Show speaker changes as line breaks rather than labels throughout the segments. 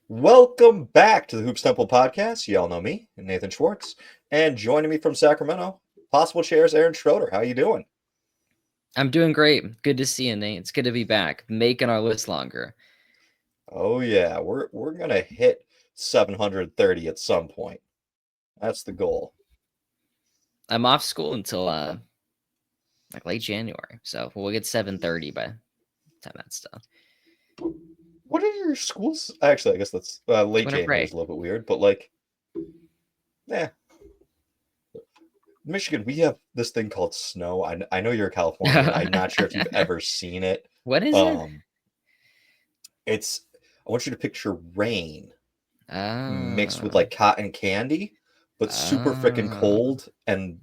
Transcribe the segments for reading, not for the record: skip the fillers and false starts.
Welcome back to the Hoops Temple podcast. Y'all know me, Nathan Schwartz, and joining me from Sacramento, Possible Chairs, Aaron Schroeder. How you doing?
I'm doing great. Good to see you, Nate. It's good to be back, making our list longer.
Oh yeah, we're gonna hit 730 at some point. That's the goal.
I'm off school until like late January, so we'll get 7:30 by the time that's done.
What are your schools? Actually, I guess that's late
Winter
January is
break.
a little bit weird, but yeah, Michigan, we have this thing called snow. I know you're a Californian. I'm not sure if you've ever seen it.
What is it?
Um, it's I want you to picture rain mixed with
Oh,
like cotton candy, but super freaking
oh,
cold and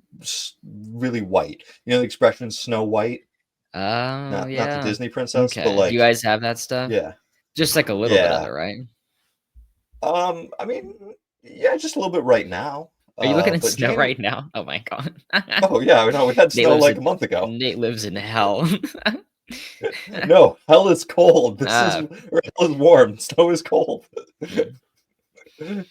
really white. You know the expression "Snow White"?
oh,
Not the
yeah.
Disney princess, but
Okay. Do you
like
guys have that stuff?
yeah,
Just like a little bit of
yeah.
it, right?
I mean, yeah, just a little bit right now.
Are you looking at
But
snow
January.
right now? Oh my god.
Oh yeah, I know we had
Nate
snow
lives
like a
in
month ago.
Nate lives in hell.
No, hell is cold. This is
Ah,
or hell is warm. Snow is cold.
mm.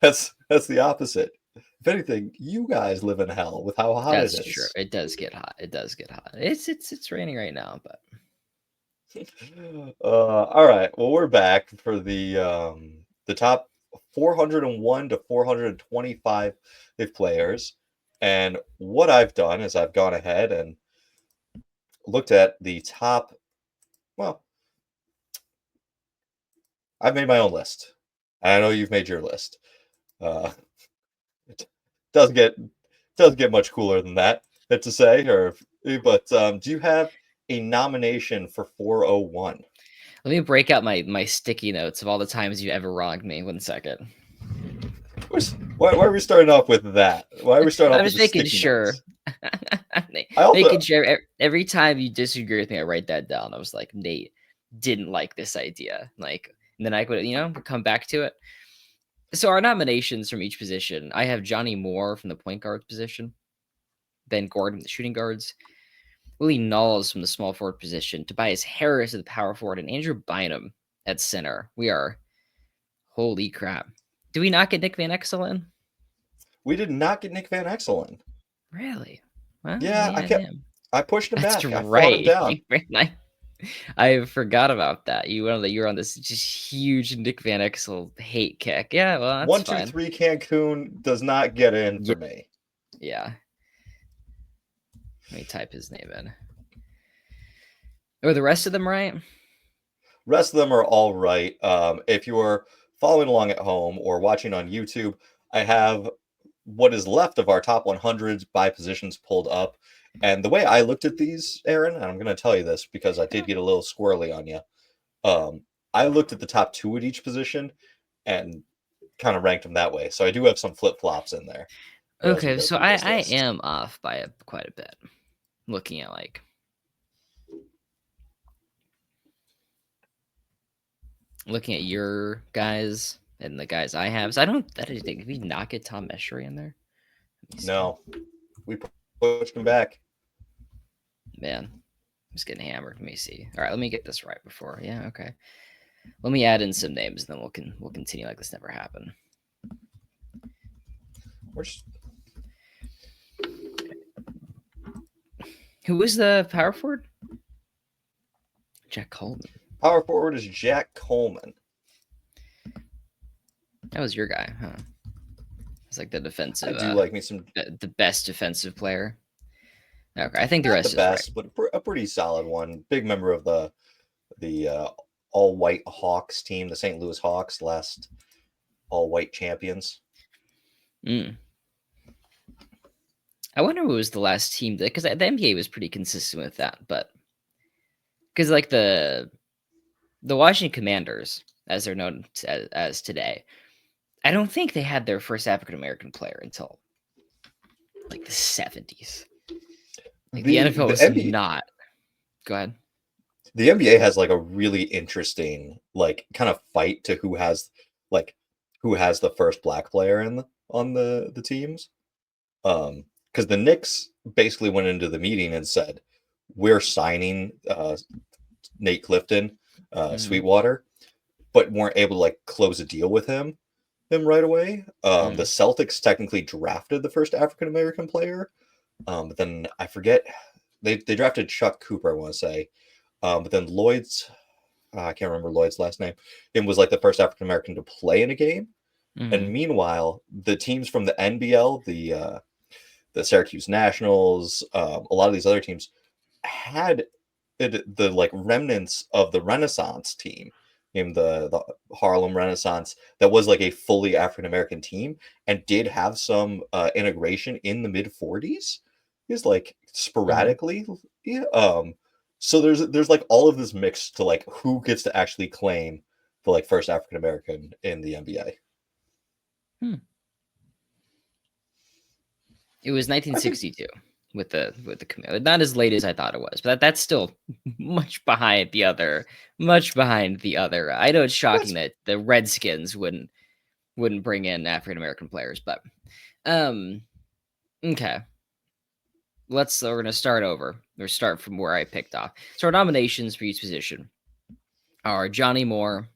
That's the opposite. If anything, you guys live in hell with how hot it
That's true.
is.
It does get hot. It does get hot. It's raining right now, but
All right. Well, we're back for the top 401 to 425 players. And what I've done is I've gone ahead and looked at the top. Well, I've made my own list. I know you've made your list. Uh, it doesn't get much cooler than that. To say, but do you have a nomination for 401?
let me break out my sticky notes of all the times you ever wronged me. 1 second.
Why are we starting off with that? Why are we starting off
I'm
with
just
the
making
sticky
sure.
notes? I also
Making sure every time you disagree with me, I write that down. I was like, Nate didn't like this idea. Like, and then I would, come back to it. So our nominations from each position, I have Johnny Moore from the point guard position, Ben Gordon, the shooting guards, Willie Knowles from the small forward position, Tobias Harris at the power forward, and Andrew Bynum at center. We are holy crap. Do we not get Nick Van Exel in?
we did not get Nick Van Exel in.
Really? Well,
Yeah,
yeah, damn.
I pushed him
That's
back. I fought him
right.
down.
I forgot about that. You were on this just huge Nick Van Exel hate kick. Yeah, well, that's
One, two,
fine.
three Cancun does not get in
Yeah,
for me.
yeah. Let me type his name in. Are the rest of them right?
Rest of them are all right. If you're following along at home or watching on YouTube, I have what is left of our top 100s by positions pulled up. And the way I looked at these, Aaron, and I'm going to tell you this because I did get a little squirrely on you. Um, I looked at the top two at each position and kind of ranked them that way. So I do have some flip flops in there as we
Okay,
go
so
through
I
this
I
list.
am off by quite a bit. Looking at your guys and the guys I have. So I don't. That is, did we not get Tom Meschery in there? Let me see.
No, we pushed him back.
Man, I'm just getting hammered. Let me see. All right, let me get this right before. Yeah, okay. Let me add in some names, and then we'll continue like this never happened.
We're just,
Who was the power forward? Jack Coleman.
power forward is Jack Coleman.
That was your guy, huh? It's like the
I
defensive,
do like me some,
the best defensive player. Okay, I think the
not the
rest is right.
best, but a pretty solid one. Big member of the all white Hawks team, the St. Louis Hawks, last all white champions.
Mm. I wonder who was the last team because the NBA was pretty consistent with that, but because like the Washington Commanders, as they're known as today, I don't think they had their first African American player until like the 70s. Like the NFL
The
was
NBA
not. Go ahead.
the NBA has like a really interesting like kind of fight to like who has the first black player on the teams. Because the Knicks basically went into the meeting and said, "We're signing Nate Clifton,
Mm-hmm.
Sweetwater, but weren't able to like close a deal with him right away. The
Mm.
Celtics technically drafted the first African American player, but then I forget they drafted Chuck Cooper, I want to say, but then Lloyd's I can't remember Lloyd's last name. Him was like the first African American to play in a game. And
Mm.
meanwhile, the teams from the NBL, the Syracuse Nationals, a lot of these other teams had the like remnants of the Renaissance team, in the Harlem Renaissance, that was like a fully African American team and did have some integration in the mid '40s. Is like
Mm.
sporadically, yeah. So there's like all of this mix to like who gets to actually claim the like first African American in the NBA.
Hmm. It was
I think
1962 with the commit. Not as late as I thought it was, but that's still much behind the other. Much behind the other. I know it's shocking
that's
that the Redskins wouldn't bring in African American players, but um, okay. We're gonna start over or start from where I picked off. So our nominations for each position are Johnny Moore,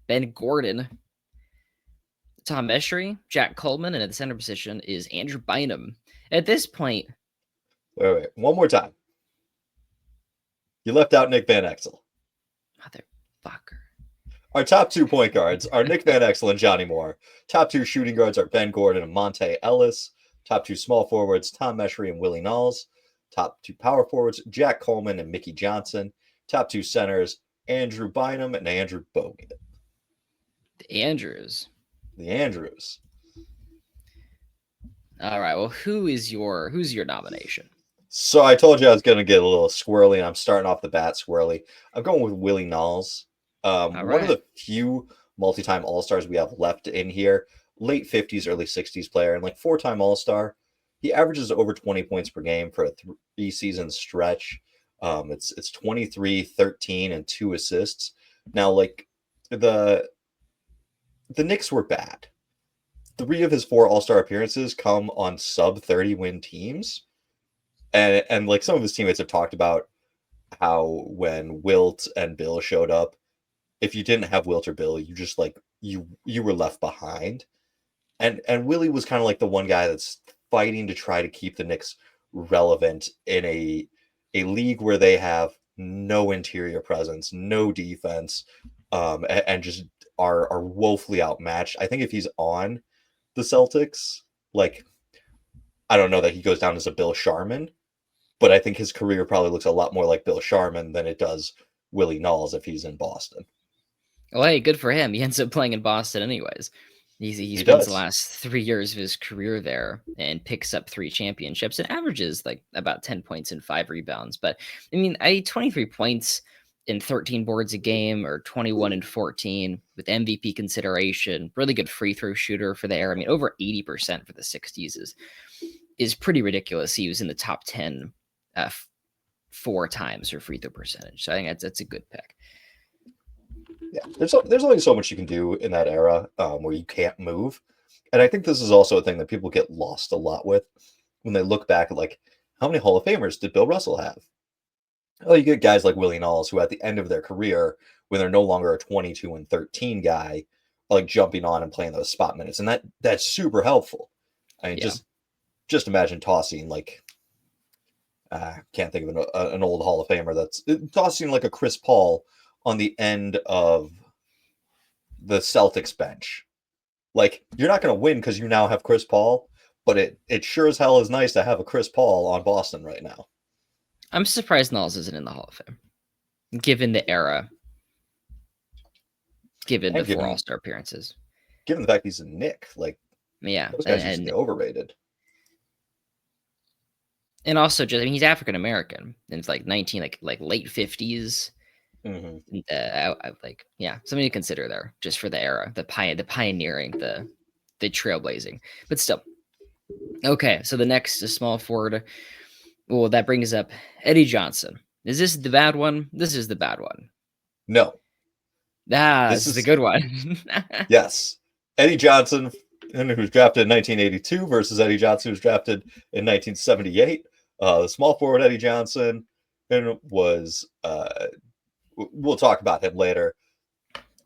Ben Gordon, Tom Eschery, Jack Coleman, and at the center position is Andrew Bynum. At this point,
wait, one more time. You left out Nick Van Exel.
motherfucker.
Our top 2 point guards are Nick Van Exel and Johnny Moore. Top 2 shooting guards are Ben Gordon and Monte Ellis. Top 2 small forwards, Tom Meschery and Willie Knowles. Top 2 power forwards, Jack Coleman and Mickey Johnson. Top 2 centers, Andrew Bynum and Andrew Bogut.
The Andrews.
The Andrews.
All right. Well, who's your nomination?
So I told you I was going to get a little squirrely, and I'm starting off the bat squirrely. I'm going with Willie Knowles.
All
One of
right.
the few multi-time All-Stars we have left in here. Late 50s, early 60s player, and like 4-time All-Star. He averages over 20 points per game for a 3-season stretch. It's 23, 13, and 2 assists. Now, like the Knicks were bad. 3 of his 4 All-Star appearances come on sub 30 win teams. And like some of his teammates have talked about how when Wilt and Bill showed up, if you didn't have Wilt or Bill, you just like you were left behind. And Willie was kind of like the one guy that's fighting to try to keep the Knicks relevant in a league where they have no interior presence, no defense, and just are woefully outmatched. I think if he's on the Celtics, like I don't know that he goes down as a Bill Sharman, but I think his career probably looks a lot more like Bill Sharman than it does Willie Knowles if he's in Boston.
Well, hey, good for him. He ends up playing in Boston anyways. He
He
spends the
does.
last 3 years of his career there and picks up 3 championships and averages like about 10 points and 5 rebounds. But I mean, 23 points in 13 boards a game or 21 and 14 with MVP consideration. Really good free throw shooter for the era. I mean, over 80% for the 60s is pretty ridiculous. He was in the top 10 uh, 4 times for free throw percentage. So I think that's a good pick.
Yeah, there's only so much you can do in that era where you can't move, and I think this is also a thing that people get lost a lot with when they look back at like how many Hall of Famers did Bill Russell have? Oh, you get guys like Willie Knowles who, at the end of their career, when they're no longer a 22 and 13 guy, are like jumping on and playing those spot minutes, and that's super helpful. I mean,
Yeah.
just imagine tossing like can't think of an old Hall of Famer that's tossing like a Chris Paul on the end of the Celtics bench. Like you're not going to win because you now have Chris Paul, but it sure as hell is nice to have a Chris Paul on Boston right now.
I'm surprised Knowles isn't in the Hall of Fame, given the era, given the
And
4 All-Star appearances.
given the fact he's a Nick, like
Yeah,
those guys used to
and
get overrated.
and also just I mean he's African American and it's like 19 like late 50s.
Mm-hmm.
Like yeah, something to consider there just for the era, the pioneering, the trailblazing. But still, okay. So the next is small forward. Well, that brings up Eddie Johnson. Is this the bad one? This is the bad one.
No,
Ah,
this
this is the
is
good one.
yes, Eddie Johnson, who's drafted in 1982 versus Eddie Johnson, who's drafted in 1978. The small forward Eddie Johnson and was we'll talk about him later.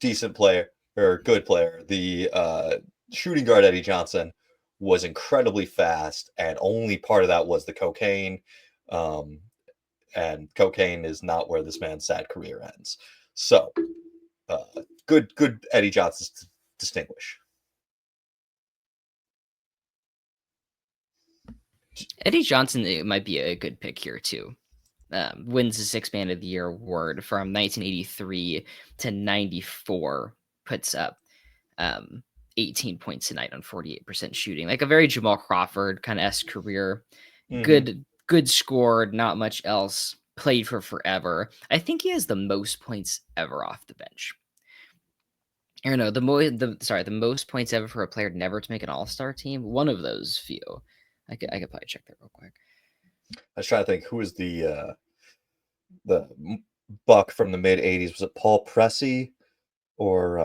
decent player or good player. The shooting guard Eddie Johnson was incredibly fast, and only part of that was the cocaine. Um, and cocaine is not where this man's sad career ends. So, uh, good Eddie Johnson to distinguish.
Eddie Johnson might be a good pick here too. Wins the Sixth Man of the Year award from 1983 to 94. Puts up 18 points a night on 48% shooting. Like a very Jamal Crawford kind of esque career.
Mm-hmm.
Good scored, not much else. Played for forever. I think he has the most points ever off the bench. Or no, the most points ever for a player never to make an All-Star team. One of those few. I could probably check that real quick.
I was trying to think who was the buck from the mid '80s. Was it Paul Pressey or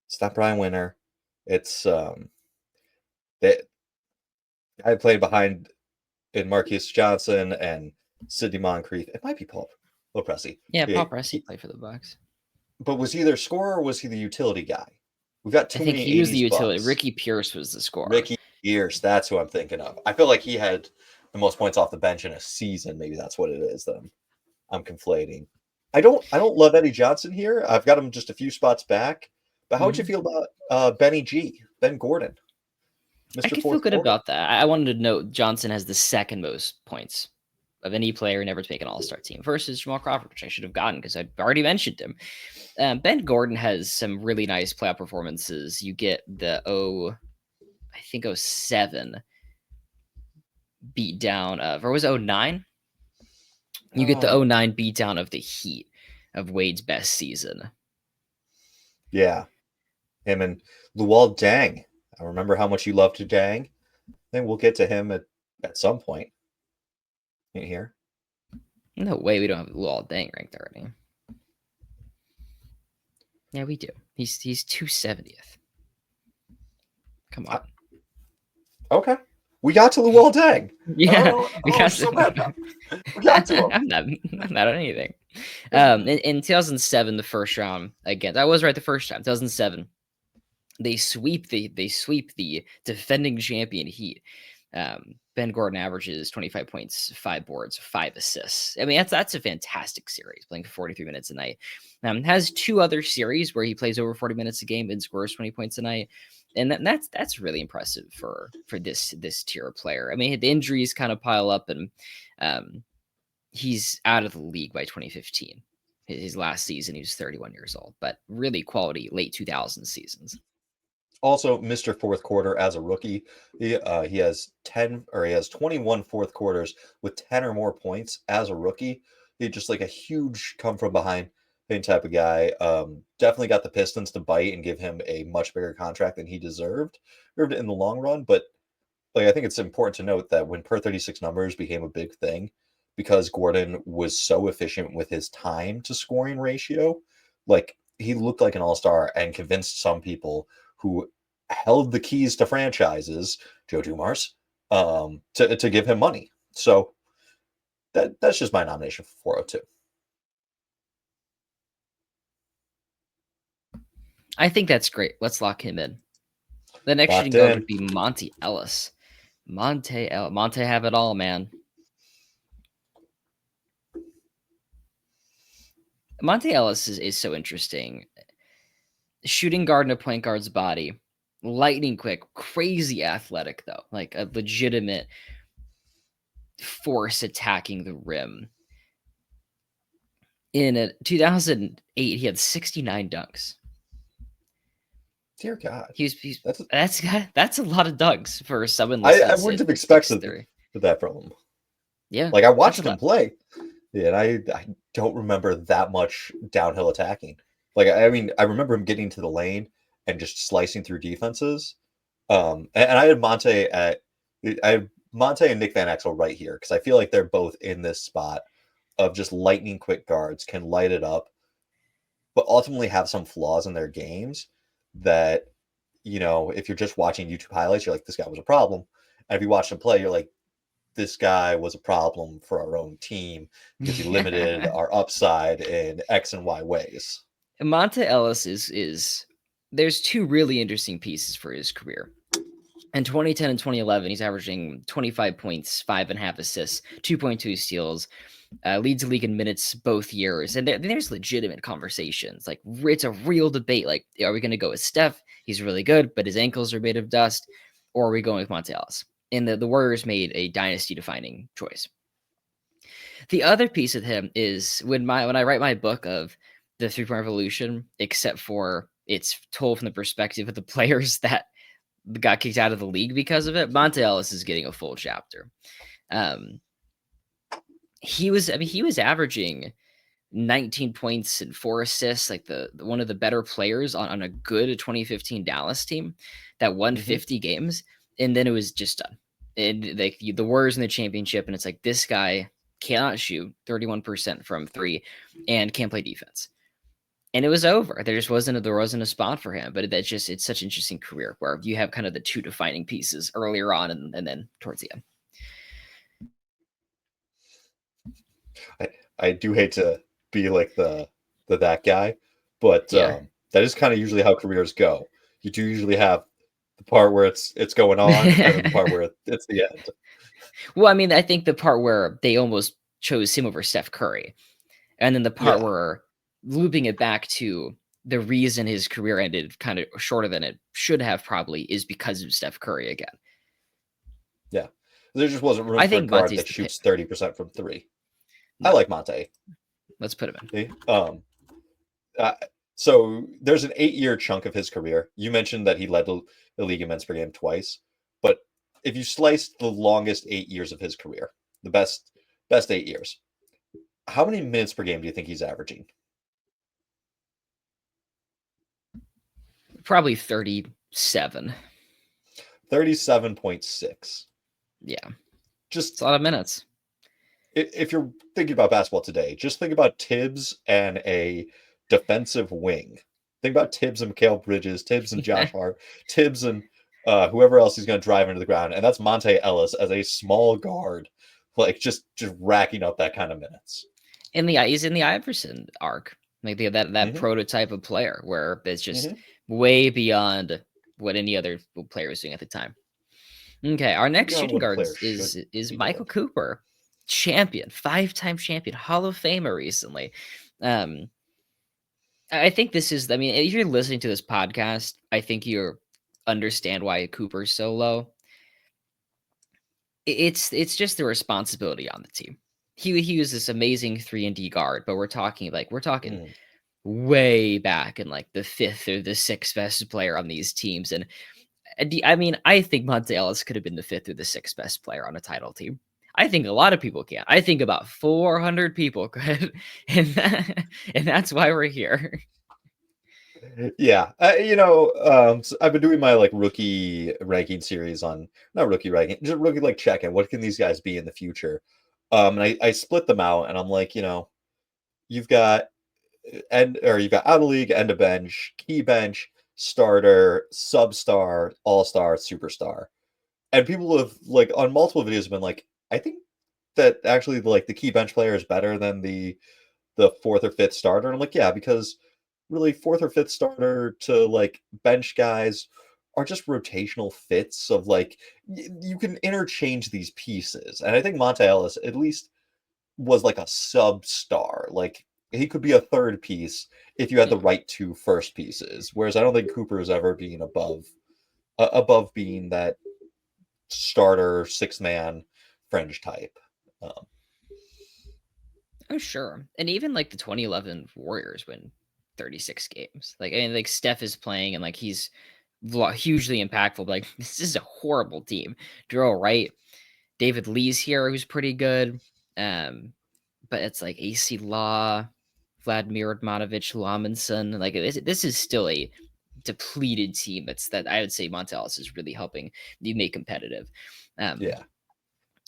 it's not Brian Winter? It's that I played behind in Marquise Johnson and Sidney Moncrief. It might be Paul Pressey.
Yeah,
Yeah,
Paul Pressey played for the Bucks.
but was he their scorer or was he the utility guy? We've got
I
too
think
many
he was the
'80s
utility.
bucks.
Ricky Pierce was the scorer.
Ricky Pierce, that's who I'm thinking of. I feel like he had the most points off the bench in a season. Maybe that's what it is that I'm conflating. I don't love Eddie Johnson here. I've got him just a few spots back. But how would you
Mhm.
feel about Ben Gordon,
I
Mr.
could feel
Fourth
good
Quarter?
about that. I wanted to note Johnson has the second most points of any player never to make an All-Star team versus Jamal Crawford, which I should have gotten because I'd already mentioned him. Ben Gordon has some really nice playoff performances. You get the I think 07 beat down of, or was it 09? You get the
Oh,
09 beat down of the Heat of Wade's best season.
yeah. Him and Luol Deng. I remember how much you loved Deng. Then we'll get to him at some point in here.
No way, we don't have Luol Deng ranked already. Yeah, we do. He's 270th. Come on.
Okay. We got to Luol Deng.
Yeah,
I don't know what you're so mad about. We got to him.
I'm not on anything. In 2007, the first round again. I was right the first time. 2007, they sweep the defending champion Heat. Ben Gordon averages 25 points, 5 boards, 5 assists. I mean, that's a fantastic series, playing 43 minutes a night. Has 2 other series where he plays over 40 minutes a game and scores 20 points a night. And that's really impressive for this tier of player. I mean, the injuries kind of pile up, and he's out of the league by 2015. His last season, he was 31 years old, but really quality late 2000 seasons.
Also, Mr. Fourth Quarter as a rookie, he has 21 fourth quarters with 10 or more points as a rookie. He's just like a huge come from behind type of guy. Definitely got the Pistons to bite and give him a much bigger contract than he deserved in the long run. But like I think it's important to note that when per 36 numbers became a big thing, because Gordon was so efficient with his time to scoring ratio, like he looked like an all-star and convinced some people who held the keys to franchises, Joe Dumars, to give him money. So that's just my nomination for 402.
I think that's great. Let's lock him in. The next shooting
Locked
guard
in.
would be Monty Ellis. Monte have it all, man. Monte Ellis is so interesting. Shooting guard in a point guard's body. Lightning quick, crazy athletic, though. Like a legitimate force attacking the rim. In 2008, he had 69 dunks.
Dear God,
He's
that's
that's a lot of dunks for someone
I
listed
wouldn't have
at 6
expected
3.
that from him.
Yeah,
Like I
that's a
watched him
lot.
play, yeah, and I don't remember that much downhill attacking. Like I mean, I remember him getting to the lane and just slicing through defenses. And I have Monte and Nick Van Exel right here because I feel like they're both in this spot of just lightning quick guards, can light it up, but ultimately have some flaws in their games that, if you're just watching YouTube highlights, you're like, this guy was a problem. And if you watch him play, you're like, this guy was a problem for our own team because he limited our upside in X and Y ways.
Monta Ellis is there's two really interesting pieces for his career. In 2010 and 2011, he's averaging 25 points, 5.5 assists, 2.2 steals, leads the league in minutes both years. And there's legitimate conversations. Like, it's a real debate. Like, are we going to go with Steph? He's really good, but his ankles are made of dust. Or are we going with Monta Ellis? And the Warriors made a dynasty-defining choice. The other piece of him is when I write my book of the three-point revolution, except for it's told from the perspective of the players that got kicked out of the league because of it. Monta Ellis is getting a full chapter. He was averaging 19 points and 4 assists, like the one of the better players on a good 2015 Dallas team that won 50 games, and then it was just done. And like the Warriors in the championship, and it's like this guy cannot shoot 31% from three and can't play defense. And it was over. There wasn't a spot for him. But it's such an interesting career where you have kind of the two defining pieces earlier on and then towards the end.
I do hate to be like that guy, but
Yeah.
that is kind of usually how careers go. You do usually have the part where it's going on, and then the part where it's the end.
Well, I mean, I think the part where they almost chose him over Steph Curry, and then the part
Yeah.
where looping it back to the reason his career ended kind of shorter than it should have probably is because of Steph Curry again.
Yeah. There just wasn't room
I
for a
think
guard
Monte's
that
the
shoots
pick.
30% from three.
No,
I like Monte.
let's put him in.
Okay. So there's an 8-year chunk of his career. You mentioned that he led the league in minutes per game twice, but if you slice the longest 8 years of his career, the best 8 years, how many minutes per game do you think he's averaging?
Probably 37.
37.6.
Yeah,
Just
it's a lot of minutes.
if you're thinking about basketball today, just think about Tibbs and a defensive wing. Think about Tibbs and Mikal Bridges, Tibbs and Josh Hart, Tibbs and whoever else he's going to drive into the ground, and that's Monte Ellis as a small guard, like just racking up that kind of minutes.
He's in the Iverson arc, like that prototype of player where it's just way beyond what any other player was doing at the time. Okay, our next
Beyond
shooting
what a
guard
player
is
be
Michael
doing.
Cooper, champion, 5-time champion, Hall of Famer recently. I think this is. I mean, if you're listening to this podcast, I think you understand why Cooper's so low. It's just the responsibility on the team. He was this amazing 3-and-D guard, but we're talking way back in like the 5th or the 6th best player on these teams. And I mean, I think Monte Ellis could have been the 5th or the 6th best player on a title team. I think a lot of people can. I think about 400 people could, and that's why we're here.
Yeah, so I've been doing my like rookie ranking series on not rookie ranking, just rookie like checking. What can these guys be in the future? And I split them out, and I'm like, you've got you've got out of league, end of bench, key bench, starter, substar, all star, superstar, and people have like on multiple videos have been like, I think that actually like the key bench player is better than the fourth or fifth starter. And I'm like, yeah, because really fourth or fifth starter to like bench guys are just rotational fits of like you can interchange these pieces. And I think Monte Ellis at least was like a sub star. Like he could be a third piece if you had the right two first pieces. Whereas I don't think Cooper is ever being above being that starter 6-man fringe type. Um,
Oh, sure. And even like the 2011 Warriors win 36 games. Like, I mean, like Steph is playing and like he's hugely impactful. But, like, this is a horrible team. Darrell Wright, David Lee's here, who's pretty good. But it's like AC Law, Vladimir Radmanovich, Laminson. Like, this is still a depleted team. That I would say Monte Ellis is really helping you make competitive.
yeah.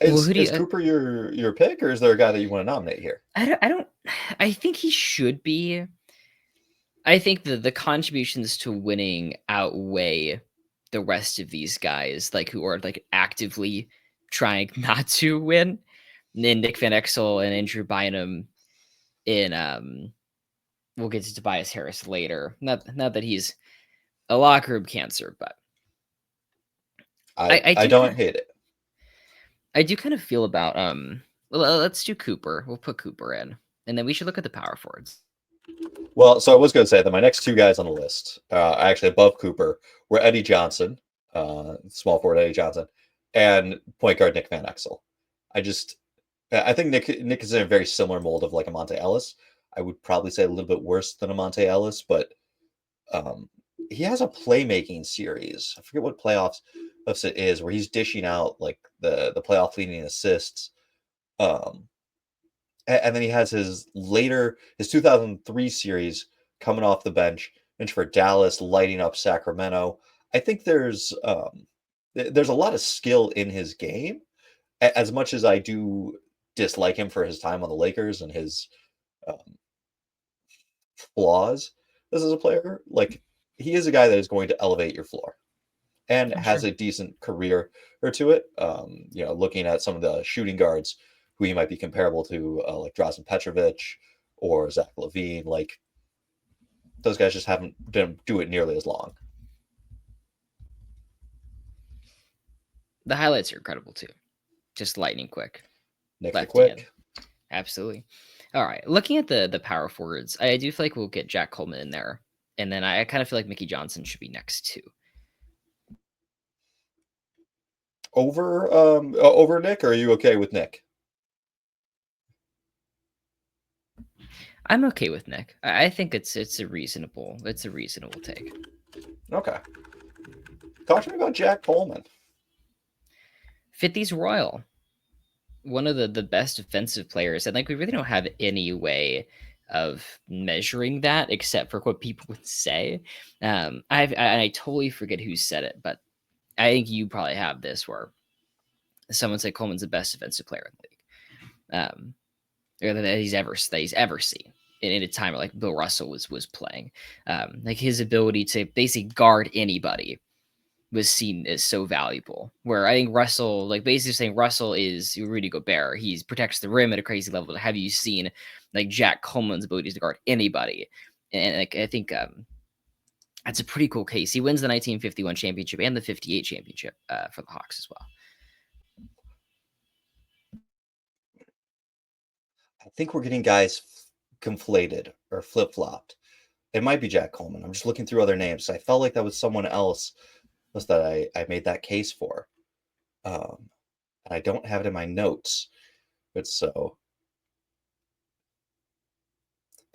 Well,
Is
who do you?
Cooper your pick, or is there a guy that you want to nominate here?
I don't. I think he should be. I think the contributions to winning outweigh the rest of these guys, like who are like actively trying not to win. And then Nick Van Exel and Andrew Bynum in we'll get to Tobias Harris later. Not that he's a locker room cancer, but I
I
do
don't hate it.
I do kind of feel about well, let's do Cooper. We'll put Cooper in. And then we should look at the power forwards.
Well, so I was going to say that my next two guys on the list, actually above Cooper, were Eddie Johnson, small forward Eddie Johnson, and point guard Nick Van Exel. I think Nick is in a very similar mold of like a Monte Ellis. I would probably say a little bit worse than a Monte Ellis, but he has a playmaking series. I forget what playoffs it is, where he's dishing out like the playoff leading assists. And then he has his 2003 series coming off the bench for Dallas, lighting up Sacramento. I think there's a lot of skill in his game. As much as I do dislike him for his time on the Lakers and his flaws as a player, like he is a guy that is going to elevate your floor and has
Sure.
a decent career or to it. Looking at some of the shooting guards who he might be comparable to, like Drazen Petrovic or Zach Lavine, like those guys just didn't do it nearly as long.
The highlights are incredible too. Just lightning quick.
Nick the
Left
Quick.
hand. Absolutely. All right. Looking at the power forwards, I do feel like we'll get Jack Coleman in there. And then I kind of feel like Mickey Johnson should be next too.
Over Nick, or are you okay with Nick?
I'm okay with Nick. I think it's a reasonable take.
Okay. Talk to me about Jack Coleman.
50's Royal. One of the best defensive players. And like we really don't have any way of measuring that except for what people would say. I totally forget who said it, but I think you probably have this where someone said Coleman's the best defensive player in the league. Or that he's ever seen in a time where like Bill Russell was playing. Like his ability to basically guard anybody was seen as so valuable. Where I think Russell, like basically saying Russell is Rudy Gobert, he protects the rim at a crazy level. Have you seen like Jack Coleman's abilities to guard anybody? And like I think that's a pretty cool case. He wins the 1951 championship and the 58 championship for the Hawks as well.
I think we're getting guys conflated or flip-flopped. It might be Jack Coleman. I'm just looking through other names. I felt like that was someone else that I made that case for. And I don't have it in my notes. But so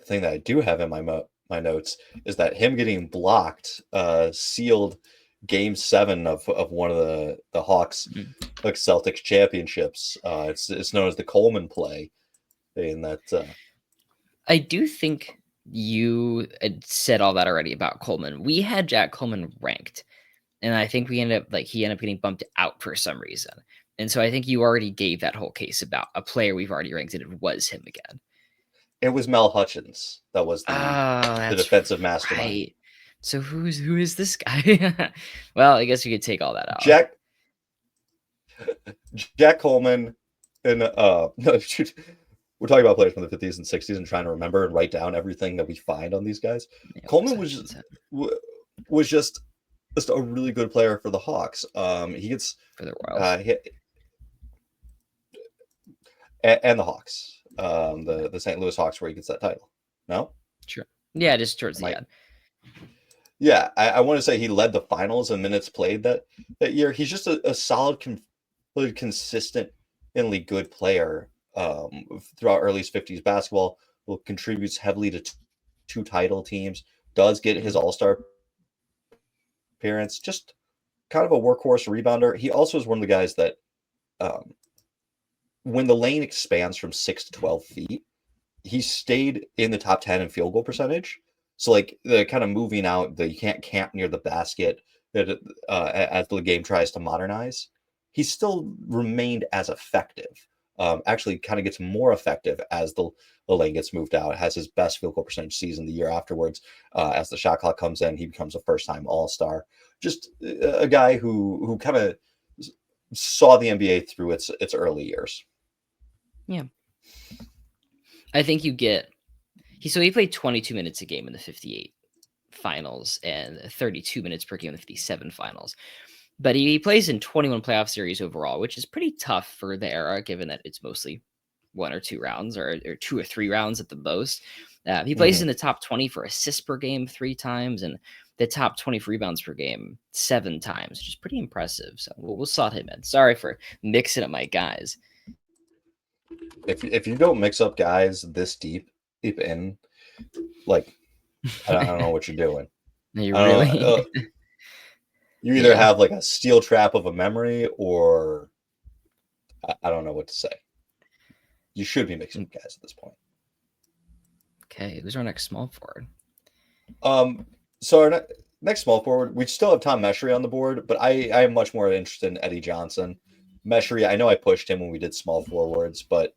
the thing that I do have in my notes is that him getting blocked sealed Game 7 of one of the Hawks like Celtics championships. It's known as the Coleman play. In that
I do think you had said all that already about Coleman. We had Jack Coleman ranked, and I think he ended up getting bumped out for some reason. And so I think you already gave that whole case about a player we've already ranked, and it was him again.
it was Mel Hutchins that was the defensive mastermind.
Right. So who is this guy? Well, I guess we could take all that out.
Jack Coleman, and we're talking about players from the 50s and 60s and trying to remember and write down everything that we find on these guys. Yeah, Coleman was just a really good player for the Hawks. He gets
for the Royals
and the Hawks, the St. Louis Hawks, where he gets that title. No,
sure, yeah, just towards the end.
Yeah, I want to say he led the finals in minutes played that year. He's just a solid, consistently good player throughout early 50s basketball. Will contributes heavily to two title teams. Does get his All-Star appearance. Just kind of a workhorse rebounder. He also is one of the guys that when the lane expands from 6 to 12 feet, he stayed in the top 10 in field goal percentage. So like the kind of moving out, you can't camp near the basket as the game tries to modernize. He still remained as effective. Actually kind of gets more effective as the lane gets moved out. Has his best field goal percentage season the year afterwards. As the shot clock comes in, he becomes a first-time All-Star. Just a guy who kind of saw the NBA through its early years.
Yeah. I think you get he played 22 minutes a game in the 58 finals and 32 minutes per game in the 57 finals. But he plays in 21 playoff series overall, which is pretty tough for the era, given that it's mostly 1 or 2 rounds or 2 or 3 rounds at the most. He plays
Mhm.
in the top 20 for assists per game 3 times and the top 20 for rebounds per game 7 times, which is pretty impressive. So we'll slot him in. Sorry for mixing up my guys.
If you don't mix up guys this deep in, like I don't know what you're doing.
You
I don't know.
really,
You either
yeah.
have like a steel trap of a memory, or I don't know what to say. You should be mixing up guys at this point.
Okay, who's our next small forward?
So our next small forward, we still have Tom Meshery on the board, but I am much more interested in Eddie Johnson. Meshery, I know I pushed him when we did small forwards, but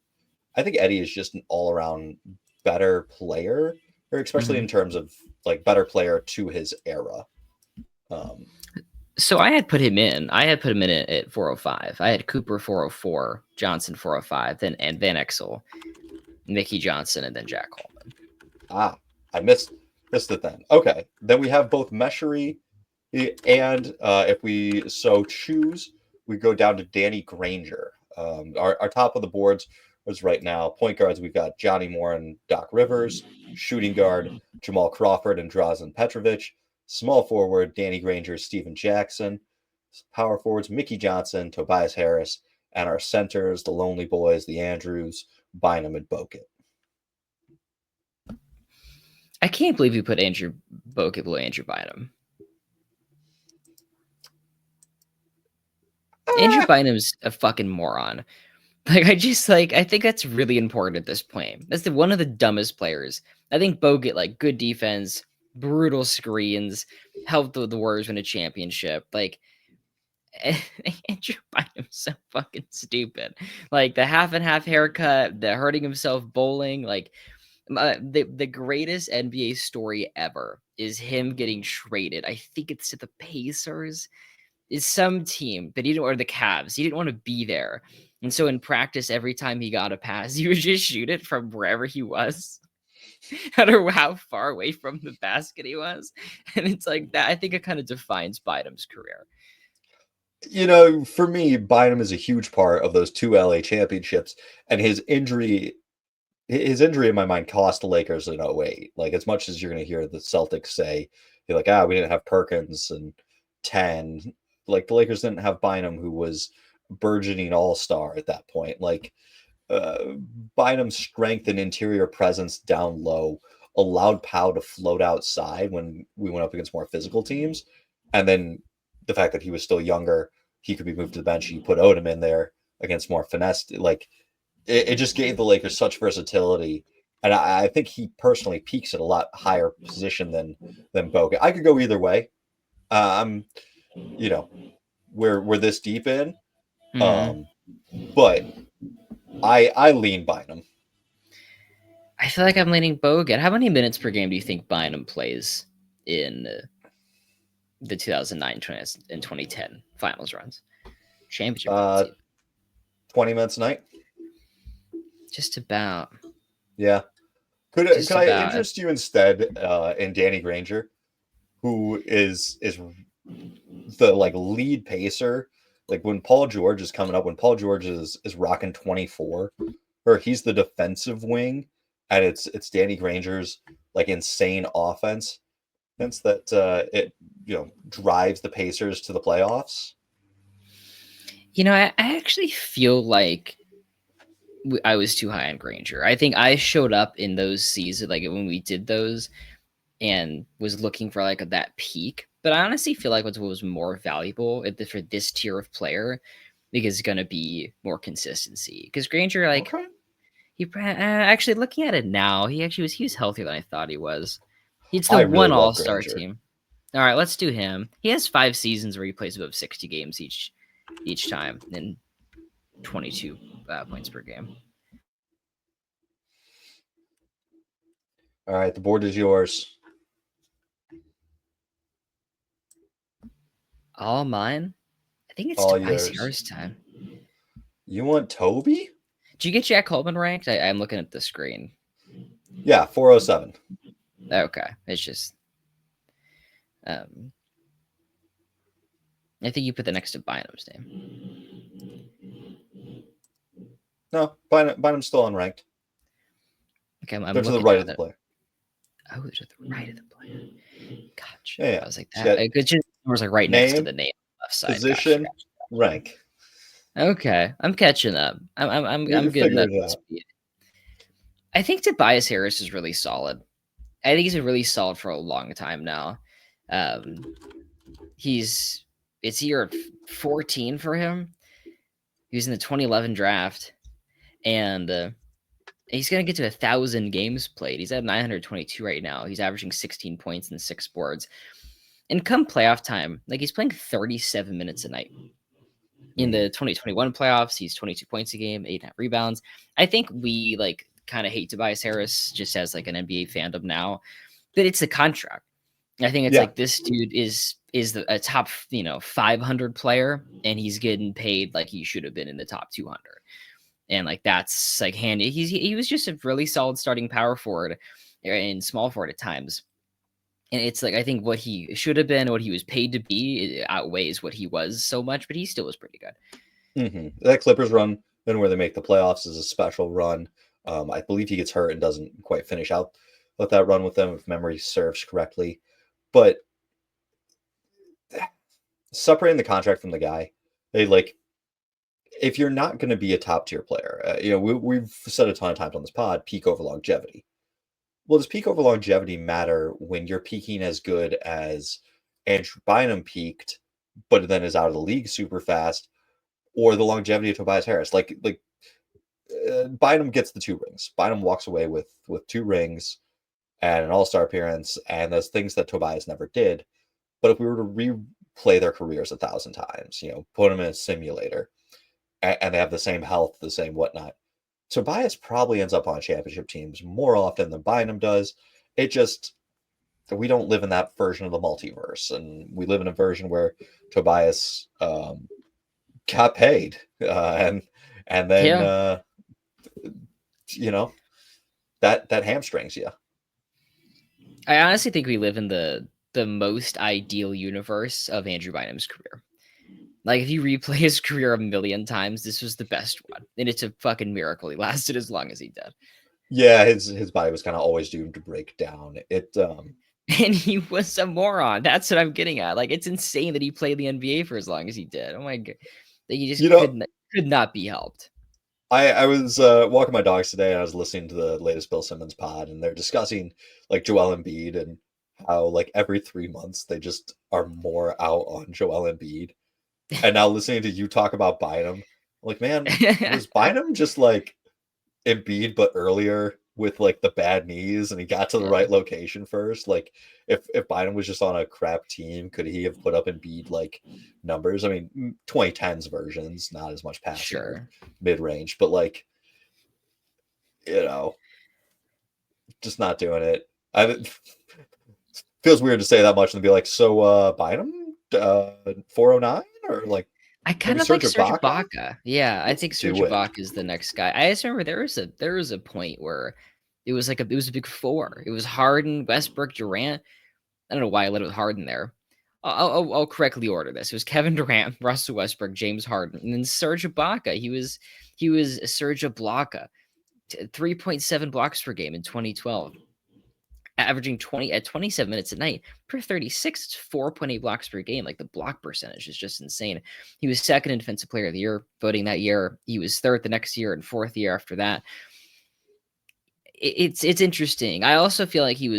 I think Eddie is just an all around better player, or especially
Mhm.
in terms of like better player to his era. Um,
So I had put him in. I had put him in at 405. I had Cooper 404, Johnson 405, then and Van Exel, Mickey Johnson, and then Jack Coleman.
ah, I missed it then. Okay, then we have both Meshery and if we so choose, we go down to Danny Granger. Our top of the boards is right now point guards. We've got Johnny Moore and Doc Rivers. Shooting guard Jamal Crawford and Drazen Petrovic. Small forward Danny Granger, Steven Jackson. Power forwards Mickey Johnson, Tobias Harris, and our centers the Lonely Boys, the Andrews, Bynum, and Bogut.
I can't believe you put Andrew Bogut below Andrew Bynum. Andrew
Ah,
Bynum's a fucking moron. Like I think that's really important at this point. That's one of the dumbest players. I think Bogut, like good defense, brutal screens, helped the Warriors win a championship. Like Andrew Bynum's so fucking stupid. Like the half and half haircut, the hurting himself bowling. Like the greatest NBA story ever is him getting traded. I think it's to the Pacers, is some team, but he didn't, or the Cavs. He didn't want to be there, and so in practice, every time he got a pass, he would just shoot it from wherever he was. I don't know how far away from the basket he was, and it's like that. I think it kind of defines Bynum's career.
for me, Bynum is a huge part of those two LA championships, and his injury in my mind cost the Lakers in '08. Like as much as you're going to hear the Celtics say, you're like, we didn't have Perkins and 10. Like the Lakers didn't have Bynum, who was burgeoning all-star at that point. Like uh, Bynum's strength and interior presence down low allowed Powell to float outside when we went up against more physical teams. And then the fact that he was still younger, he could be moved to the bench. You put Odom in there against more finesse. Like it just gave the Lakers such versatility. And I think he personally peaks at a lot higher position than Bogut. I could go either way. I'm, you know, we're this deep in.
Hmm.
Um, but I lean Bynum.
I feel like I'm leaning Bogut. How many minutes per game do you think Bynum plays in the 2009 and 2010 finals runs, championship runs,
Uh,
even?
20 minutes a night.
Just about.
Yeah. Could
Just
I
about.
interest you instead in Danny Granger, who is the like lead pacer? Like when Paul George is coming up, when Paul George is rocking 24, or he's the defensive wing, and it's Danny Granger's like insane offense. Hence that it drives the Pacers to the playoffs.
I actually feel like I was too high on Granger. I think I showed up in those seasons, like when we did those, and was looking for like that peak. But I honestly feel like what was more valuable for this tier of player because it's gonna be more consistency. Because Granger, like
Okay.
he actually looking at it now, he was healthier than I thought he was. It's the
I really
one
love
All Star
Granger.
team. All right, let's do him. He has 5 seasons where he plays above 60 games each time, and 22 points per game.
All right, the board is yours.
All mine. I think it's
All
Tobias
yours.
Harris time.
You want Toby?
Did you get Jack Coleman ranked? I'm looking at the screen.
Yeah, 407.
Okay, it's just. Um, I think you put the next to Bynum's name.
No, Bynum's still unranked.
Okay, I'm
They're to the
looking
right
at
of the
it.
player.
Oh, they're to the right of the player. Gotcha.
Yeah, yeah.
I was like
It's
that.
got
It just was like right next to
name,
the name, left side. Gotcha.
position, rank.
Okay, I'm catching up.
You're
I'm getting up
figuring it
to
out.
speed. I think Tobias Harris is really solid. I think he's been really solid for a long time now. Um, he's it's year 14 for him. He was in the 2011 draft, and he's gonna get to 1,000 games played. He's at 922 right now. He's averaging 16 points and 6 boards. And come playoff time, like he's playing 37 minutes a night. In
Mhm.
the 2021 playoffs, he's 22 points a game, 8.5 rebounds. I think we like kind of hate Tobias Harris just as like an NBA fandom now, but it's a contract. I think it's
Yeah.
like this dude is a top 500 player, and he's getting paid like he should have been in the top 200, and like that's like handy. He was just a really solid starting power forward and small forward at times. And it's like I think what he should have been, what he was paid to be, it outweighs what he was so much, but he still was pretty good.
That Clippers run, then where they make the playoffs, is a special run. I believe he gets hurt and doesn't quite finish out with that run with them, if memory serves correctly. But separating the contract from the guy, they like if you're not going to be a top tier player, we've said a ton of times on this pod, peak over longevity. Well, does peak over longevity matter when you're peaking as good as Andrew Bynum peaked, but then is out of the league super fast, or the longevity of Tobias Harris? Bynum gets the 2 rings. Bynum walks away with 2 rings and an All Star appearance, and those things that Tobias never did. But if we were to replay their careers 1,000 times, put them in a simulator, and they have the same health, the same whatnot, Tobias probably ends up on championship teams more often than Bynum does. It just we don't live in that version of the multiverse, and we live in a version where Tobias got paid, and then
Yeah,
you know that hamstrings you.
I honestly think we live in the most ideal universe of Andrew Bynum's career. Like if you replay his career a million times, this was the best one, and it's a fucking miracle he lasted as long as he did.
Yeah, his body was kind of always doomed to break down.
And he was a moron. That's what I'm getting at. Like it's insane that he played the NBA for as long as he did. Oh my god, that he just
you know
could not be helped.
I was walking my dogs today, and I was listening to the latest Bill Simmons pod, and they're discussing like Joel Embiid and how like every 3 months they just are more out on Joel Embiid. And now listening to you talk about Bynum, I'm like, man, was Bynum just like Embiid but earlier with like the bad knees, and he got to the
Yeah,
right location first? Like if Bynum was just on a crap team, could he have put up Embiid like numbers? I mean, 2010s versions, not as much passing or
sure.
mid range, but like you know, just not doing it. I feels weird to say that much and be like, so Bynum 409 or like
I
maybe
kind of like
Serge
Serge
Ibaka?
Ibaka. Yeah, I
Let's
think Serge
do it.
Ibaka is the next guy. I just remember there was a point where it was a big four. It was Harden, Westbrook, Durant. I don't know why I led it with Harden there. I'll correctly order this. It was Kevin Durant, Russell Westbrook, James Harden, and then Serge Ibaka. He was Serge Ibaka, 3.7 blocks per game in 2012, averaging 27 minutes a night per 36. It's 4.8 blocks per game. Like the block percentage is just insane. He was second in defensive player of the year voting that year. He was third the next year and fourth year after that. It's interesting. I also feel like he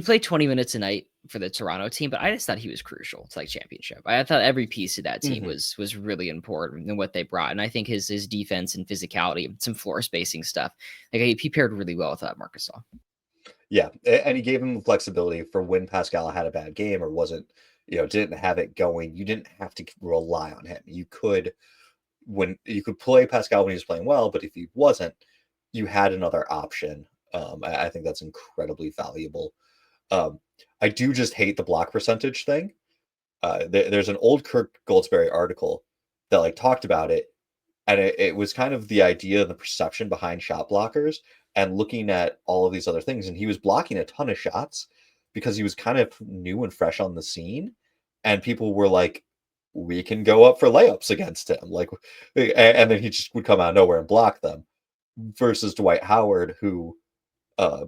played 20 minutes a night for the Toronto team, but I just thought he was crucial to like championship. I thought every piece of that team
Hmm.
was really important in what they brought, and I think his defense and physicality, some floor spacing stuff, like he paired really well with that Marcus Gasol.
Yeah, and he gave him the flexibility for when Pascal had a bad game or wasn't, didn't have it going. You didn't have to rely on him. You could play Pascal when he was playing well, but if he wasn't, you had another option. I think that's incredibly valuable. Um, I do just hate the block percentage thing. there's an old Kirk Goldsberry article that like talked about it, and it was kind of the idea and the perception behind shot blockers and looking at all of these other things. And he was blocking a ton of shots because he was kind of new and fresh on the scene, and people were like, we can go up for layups against him, like, and then he just would come out of nowhere and block them. Versus Dwight Howard, who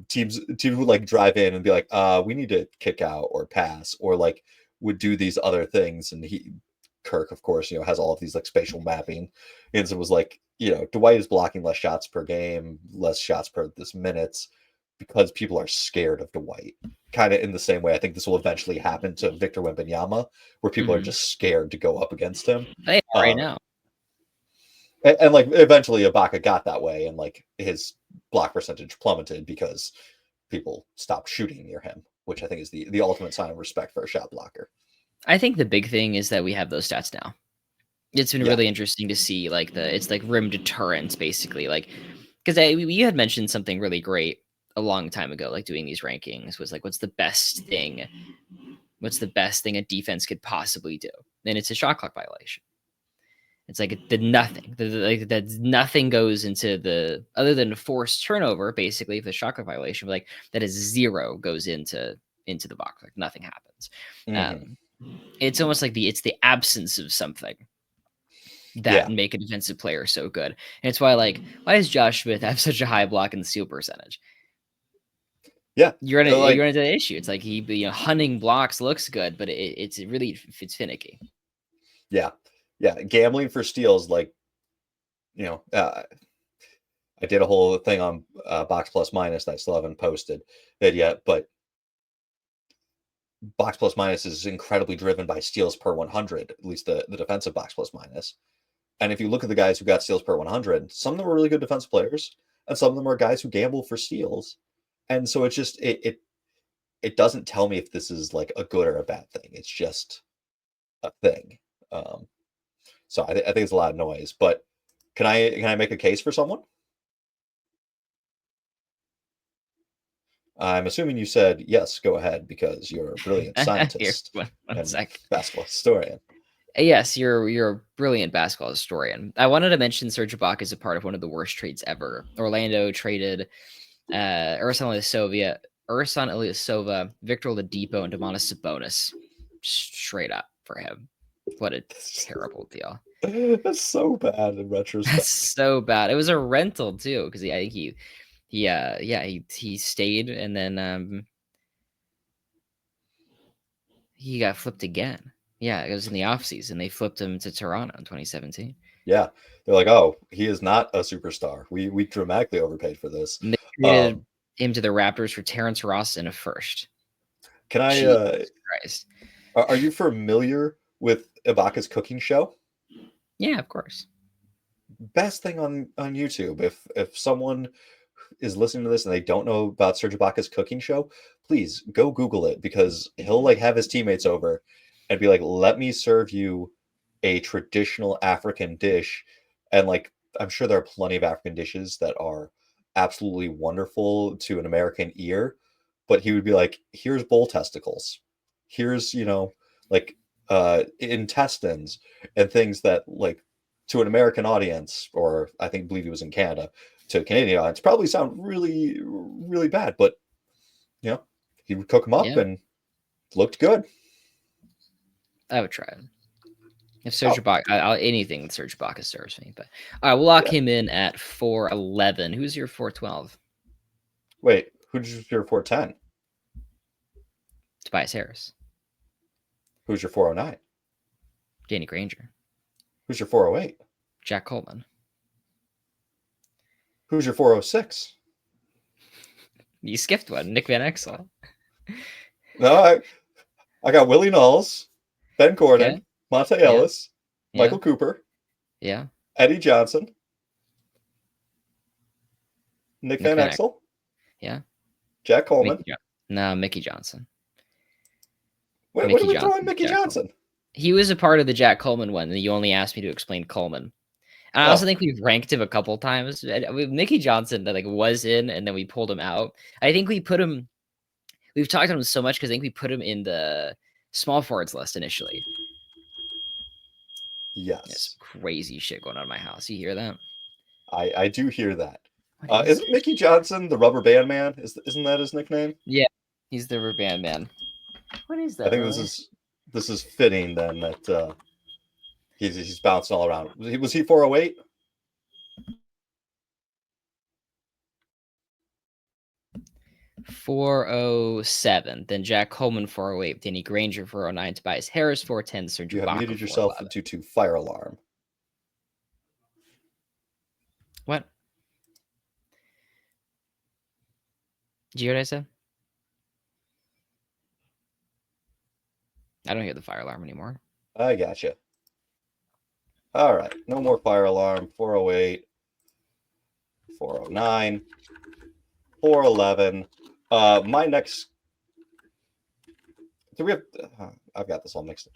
teams would like drive in and be like, we need to kick out or pass, or like would do these other things. And Kirk, of course, has all of these like spatial mapping, and so it was like, Dwight is blocking less shots per game, less shots per this minutes, because people are scared of Dwight. Kind of in the same way, I think this will eventually happen to Victor Wembanyama, where people are just scared to go up against him.
They are right now.
And like eventually Ibaka got that way, and like his block percentage plummeted because people stopped shooting near him, which I think is the ultimate sign of respect for a shot blocker.
I think the big thing is that we have those stats now. It's been really interesting to see like it's like rim deterrence basically, like because you had mentioned something really great a long time ago, like doing these rankings was like, what's the best thing a defense could possibly do? And it's a shot clock violation. It's like that nothing goes into the other than forced turnover, basically, if the shot clock violation, like that is 0 goes into the box, like nothing happens. It's almost like it's the absence of something that make a defensive player so good. And it's why why does Josh Smith have such a high block and steal percentage?
Yeah,
you're into the issue. It's like he hunting blocks looks good, but it's finicky.
Yeah, gambling for steals, like I did a whole thing on box plus minus that I still haven't posted it yet, but box plus minus is incredibly driven by steals per 100, at least the defensive box plus minus. And if you look at the guys who got steals per 100, some of them are really good defensive players, and some of them are guys who gamble for steals. And so it's just it doesn't tell me if this is like a good or a bad thing. It's just a thing. So I think it's a lot of noise. But can I make a case for someone? I'm assuming you said yes. Go ahead, because you're a brilliant scientist and basketball historian.
Yes, you're a brilliant basketball historian. I wanted to mention Serge Ibaka as a part of one of the worst trades ever. Orlando traded Ersan Ilyasova, Victor Oladipo, and Domantas Sabonis straight up for him. What a terrible deal.
That's so bad in retrospect.
That's so bad. It was a rental too, because I think he stayed, and then he got flipped again. Yeah, it was in the offseason. They flipped him to Toronto in 2017.
Yeah, they're like, oh, he is not a superstar. We dramatically overpaid for this.
And they traded him to the Raptors for Terrence Ross and a first.
Can I?
Jesus Christ.
Are you familiar with Ibaka's cooking show?
Yeah, of course.
Best thing on YouTube. If someone is listening to this and they don't know about Serge Ibaka's cooking show, please go Google it, because he'll like have his teammates over and be like, let me serve you a traditional African dish. And like, I'm sure there are plenty of African dishes that are absolutely wonderful to an American ear, but he would be like, here's bull testicles, here's like intestines and things that like to an American audience, or I believe he was in Canada, to a Canadian audience probably sound really, really bad, but he would cook them up and looked good.
I would try it. If Serge Ibaka, anything with Serge Ibaka serves me. But all right, we'll lock him in at 411. Who's your 412?
Wait, who's your 410?
Tobias Harris.
Who's your 409?
Danny Granger.
Who's your 408?
Jack Coleman.
Who's your 406?
You skipped one. Nick Van Exel.
No, I got Willie Knowles, Ben Gordon, Monte Ellis, Michael Cooper, Eddie Johnson, Nick Van Exel, Jack Coleman.
Mickey Johnson.
What are we throwing Mickey Johnson?
He was a part of the Jack Coleman one, and you only asked me to explain Coleman. And I also think we've ranked him a couple times. Mickey Johnson that was in, and then we pulled him out. I think we put him. We've talked about him so much because I think we put him in the Small forwards list initially. There's
Yes,
crazy shit going on in my house. You hear that?
I do hear that.
What is
Isn't Mickey Johnson the Rubber Band Man? Isn't that his nickname?
Yeah, he's the rubber band man. What is
I
that,
think
really?
this is fitting then that he's bouncing all around. Was he 408?
407. Then Jack Coleman 408. Danny Granger 409. Tobias Harris 410. Serge
You have
Ibaka
muted yourself
411.
due to fire alarm.
What? Did you hear what I said? I don't hear the fire alarm anymore.
I gotcha. All right, no more fire alarm. 408, 409, 411. My next. Do we have? I've got this all mixed up.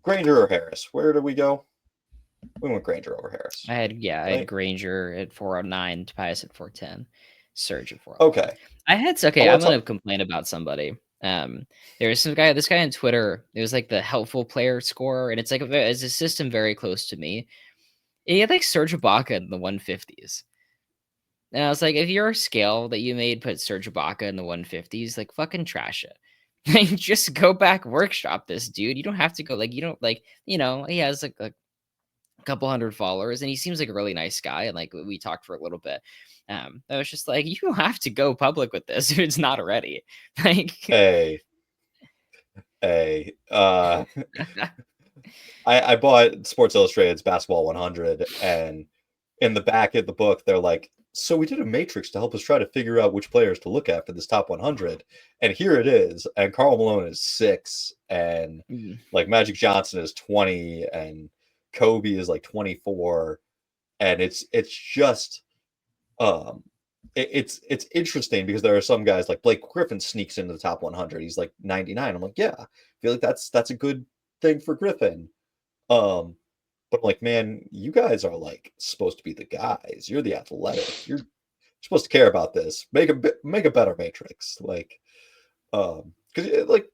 Granger or Harris? Where do we go? We went Granger over Harris,
I had
right?
Granger at 409, Tobias at 410, Serge at 411.
Okay. I
Okay, I'm
want to
gonna
talk.
complain about somebody. There was this guy on Twitter. It was like the helpful player scorer, and it's like it's a system very close to me. And he had like Serge Ibaka in the 150s. And I was like, if your scale that you made put Serge Ibaka in the 150s, like fucking trash it. Like just go back workshop this dude. You don't have to go like you don't like, he has like a couple hundred followers and he seems like a really nice guy and like we talked for a little bit. I was just like, you don't have to go public with this if it's not already. Like
Hey, hey. I bought Sports Illustrated's Basketball 100, and in the back of the book, they're like, "So we did a matrix to help us try to figure out which players to look at for this top 100, and here it is." And Karl Malone is 6, and
mm,
like Magic Johnson is 20, and Kobe is like 24, and it's just um it's interesting because there are some guys like Blake Griffin sneaks into the top 100. He's like 99. I'm like, yeah, I feel like that's a good thing for Griffin. Um, but I'm like, man, you guys are like supposed to be the guys. You're the athletic. You're supposed to care about this. Make a better matrix. Like, because like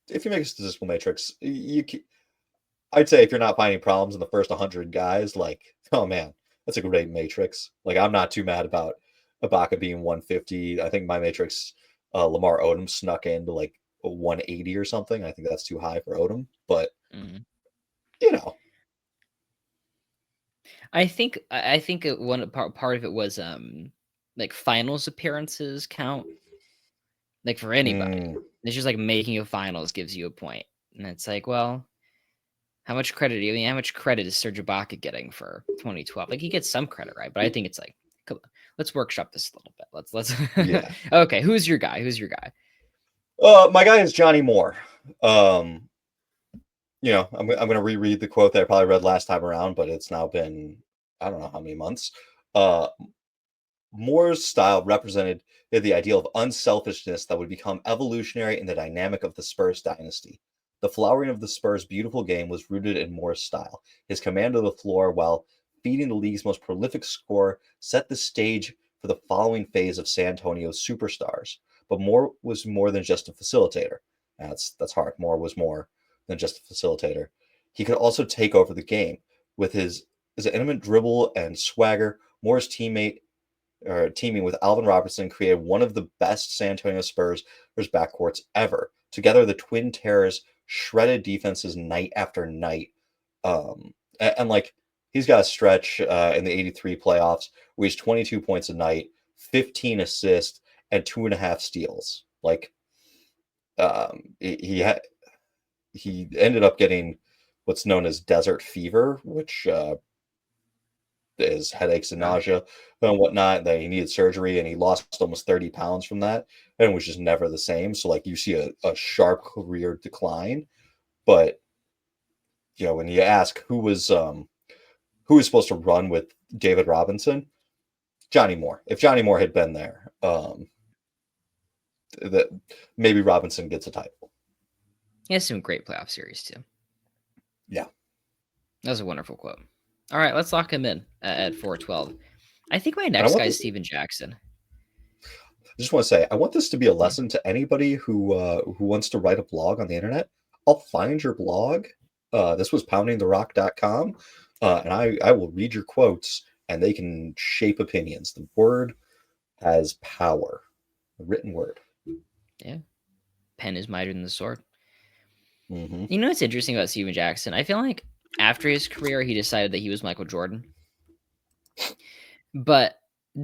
if you make a statistical matrix, I'd say if you're not finding problems in the first 100 guys, like, oh man, that's a great matrix. Like, I'm not too mad about Ibaka being 150. I think my matrix, Lamar Odom snuck into like a 180 or something. I think that's too high for Odom, but
mm.
you know,
I think one part of it was like finals appearances count like for anybody.
mm,
It's just like making a finals gives you a point. And it's like, well, how much credit? I mean, how much credit is Serge Ibaka getting for 2012? Like he gets some credit, right? But I think it's like, come on, let's workshop this a little bit. Let's.
yeah.
Okay, who's your guy? Who's your guy?
My guy is Johnny Moore. Um, I'm gonna reread the quote that I probably read last time around, but it's now been I don't know how many months. Uh, Moore's style represented the ideal of unselfishness that would become evolutionary in the dynamic of the Spurs dynasty. The flowering of the Spurs' beautiful game was rooted in Moore's style. His command of the floor, while feeding the league's most prolific scorer, set the stage for the following phase of San Antonio's superstars. But Moore was more than just a facilitator. That's hard. Moore was more than just a facilitator. He could also take over the game with his intimate dribble and swagger. Moore's teaming with Alvin Robertson created one of the best San Antonio Spurs backcourts ever. Together, the Twin Terrors shredded defenses night after night. And like he's got a stretch in the 83 playoffs where he's 22 points a night, 15 assists, and 2.5 steals. Like he ended up getting what's known as desert fever, which his headaches and
Uh,
nausea and whatnot. That he needed surgery and he lost almost 30 pounds from that and was just never the same. So like you see a sharp career decline. But when you ask who was supposed to run with David Robinson, Johnny Moore. If Johnny Moore had been there, that maybe Robinson gets a title.
he has some great playoff series too.
Yeah.
That was a wonderful quote. All right, let's lock him in at 412. I think my
And I
next
want
guy is
this
Steven Jackson.
just want to say, I want this to be a lesson to anybody who wants to write a blog on the internet. I'll find your blog. This was poundingtherock.com, and I will read your quotes, and they can shape opinions. The word has power. The written word.
Yeah, pen is mightier than the sword.
Mm-hmm.
You know what's interesting about Steven Jackson? I feel like after his career, he decided that he was Michael Jordan. But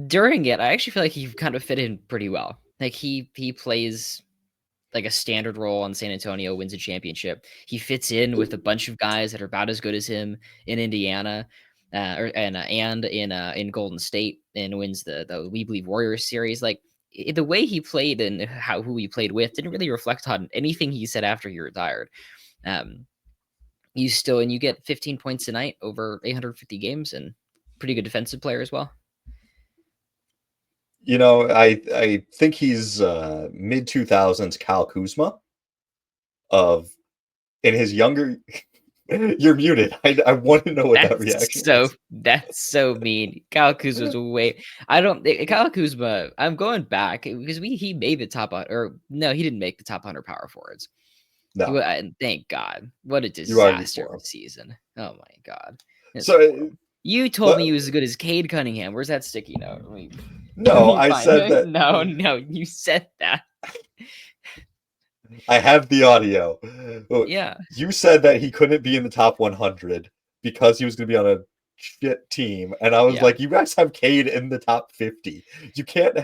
during it, I actually feel like he kind of fit in pretty well. Like he plays like a standard role on San Antonio, wins a championship. He fits in with a bunch of guys that are about as good as him in Indiana, and in Golden State, and wins the We Believe Warriors series. Like the way he played and who he played with didn't really reflect on anything he said after he retired. Um, you get 15 points a night over 850 games, and pretty good defensive player as well.
I think he's mid 2000s Kyle Kuzma of in his younger. You're muted. I want to know what that reaction was.
That's so mean. Kyle Kuzma's way. I don't. Kyle Kuzma. I'm going back because he made the top or no, he didn't make the top 100 power forwards.
No,
Thank God. What a
you argued
disaster
for
of
him.
a season. Oh my God. It's
So,
horrible. You told me
but
he was as good as Cade Cunningham. Where's that sticky note? Let
no,
me
I
find
said
it.
that
No, you said that.
I have the audio.
Yeah.
You said that he couldn't be in the top 100 because he was going to be on a shit team, and I was
Yeah.
like, you guys have Cade in the top 50. You can't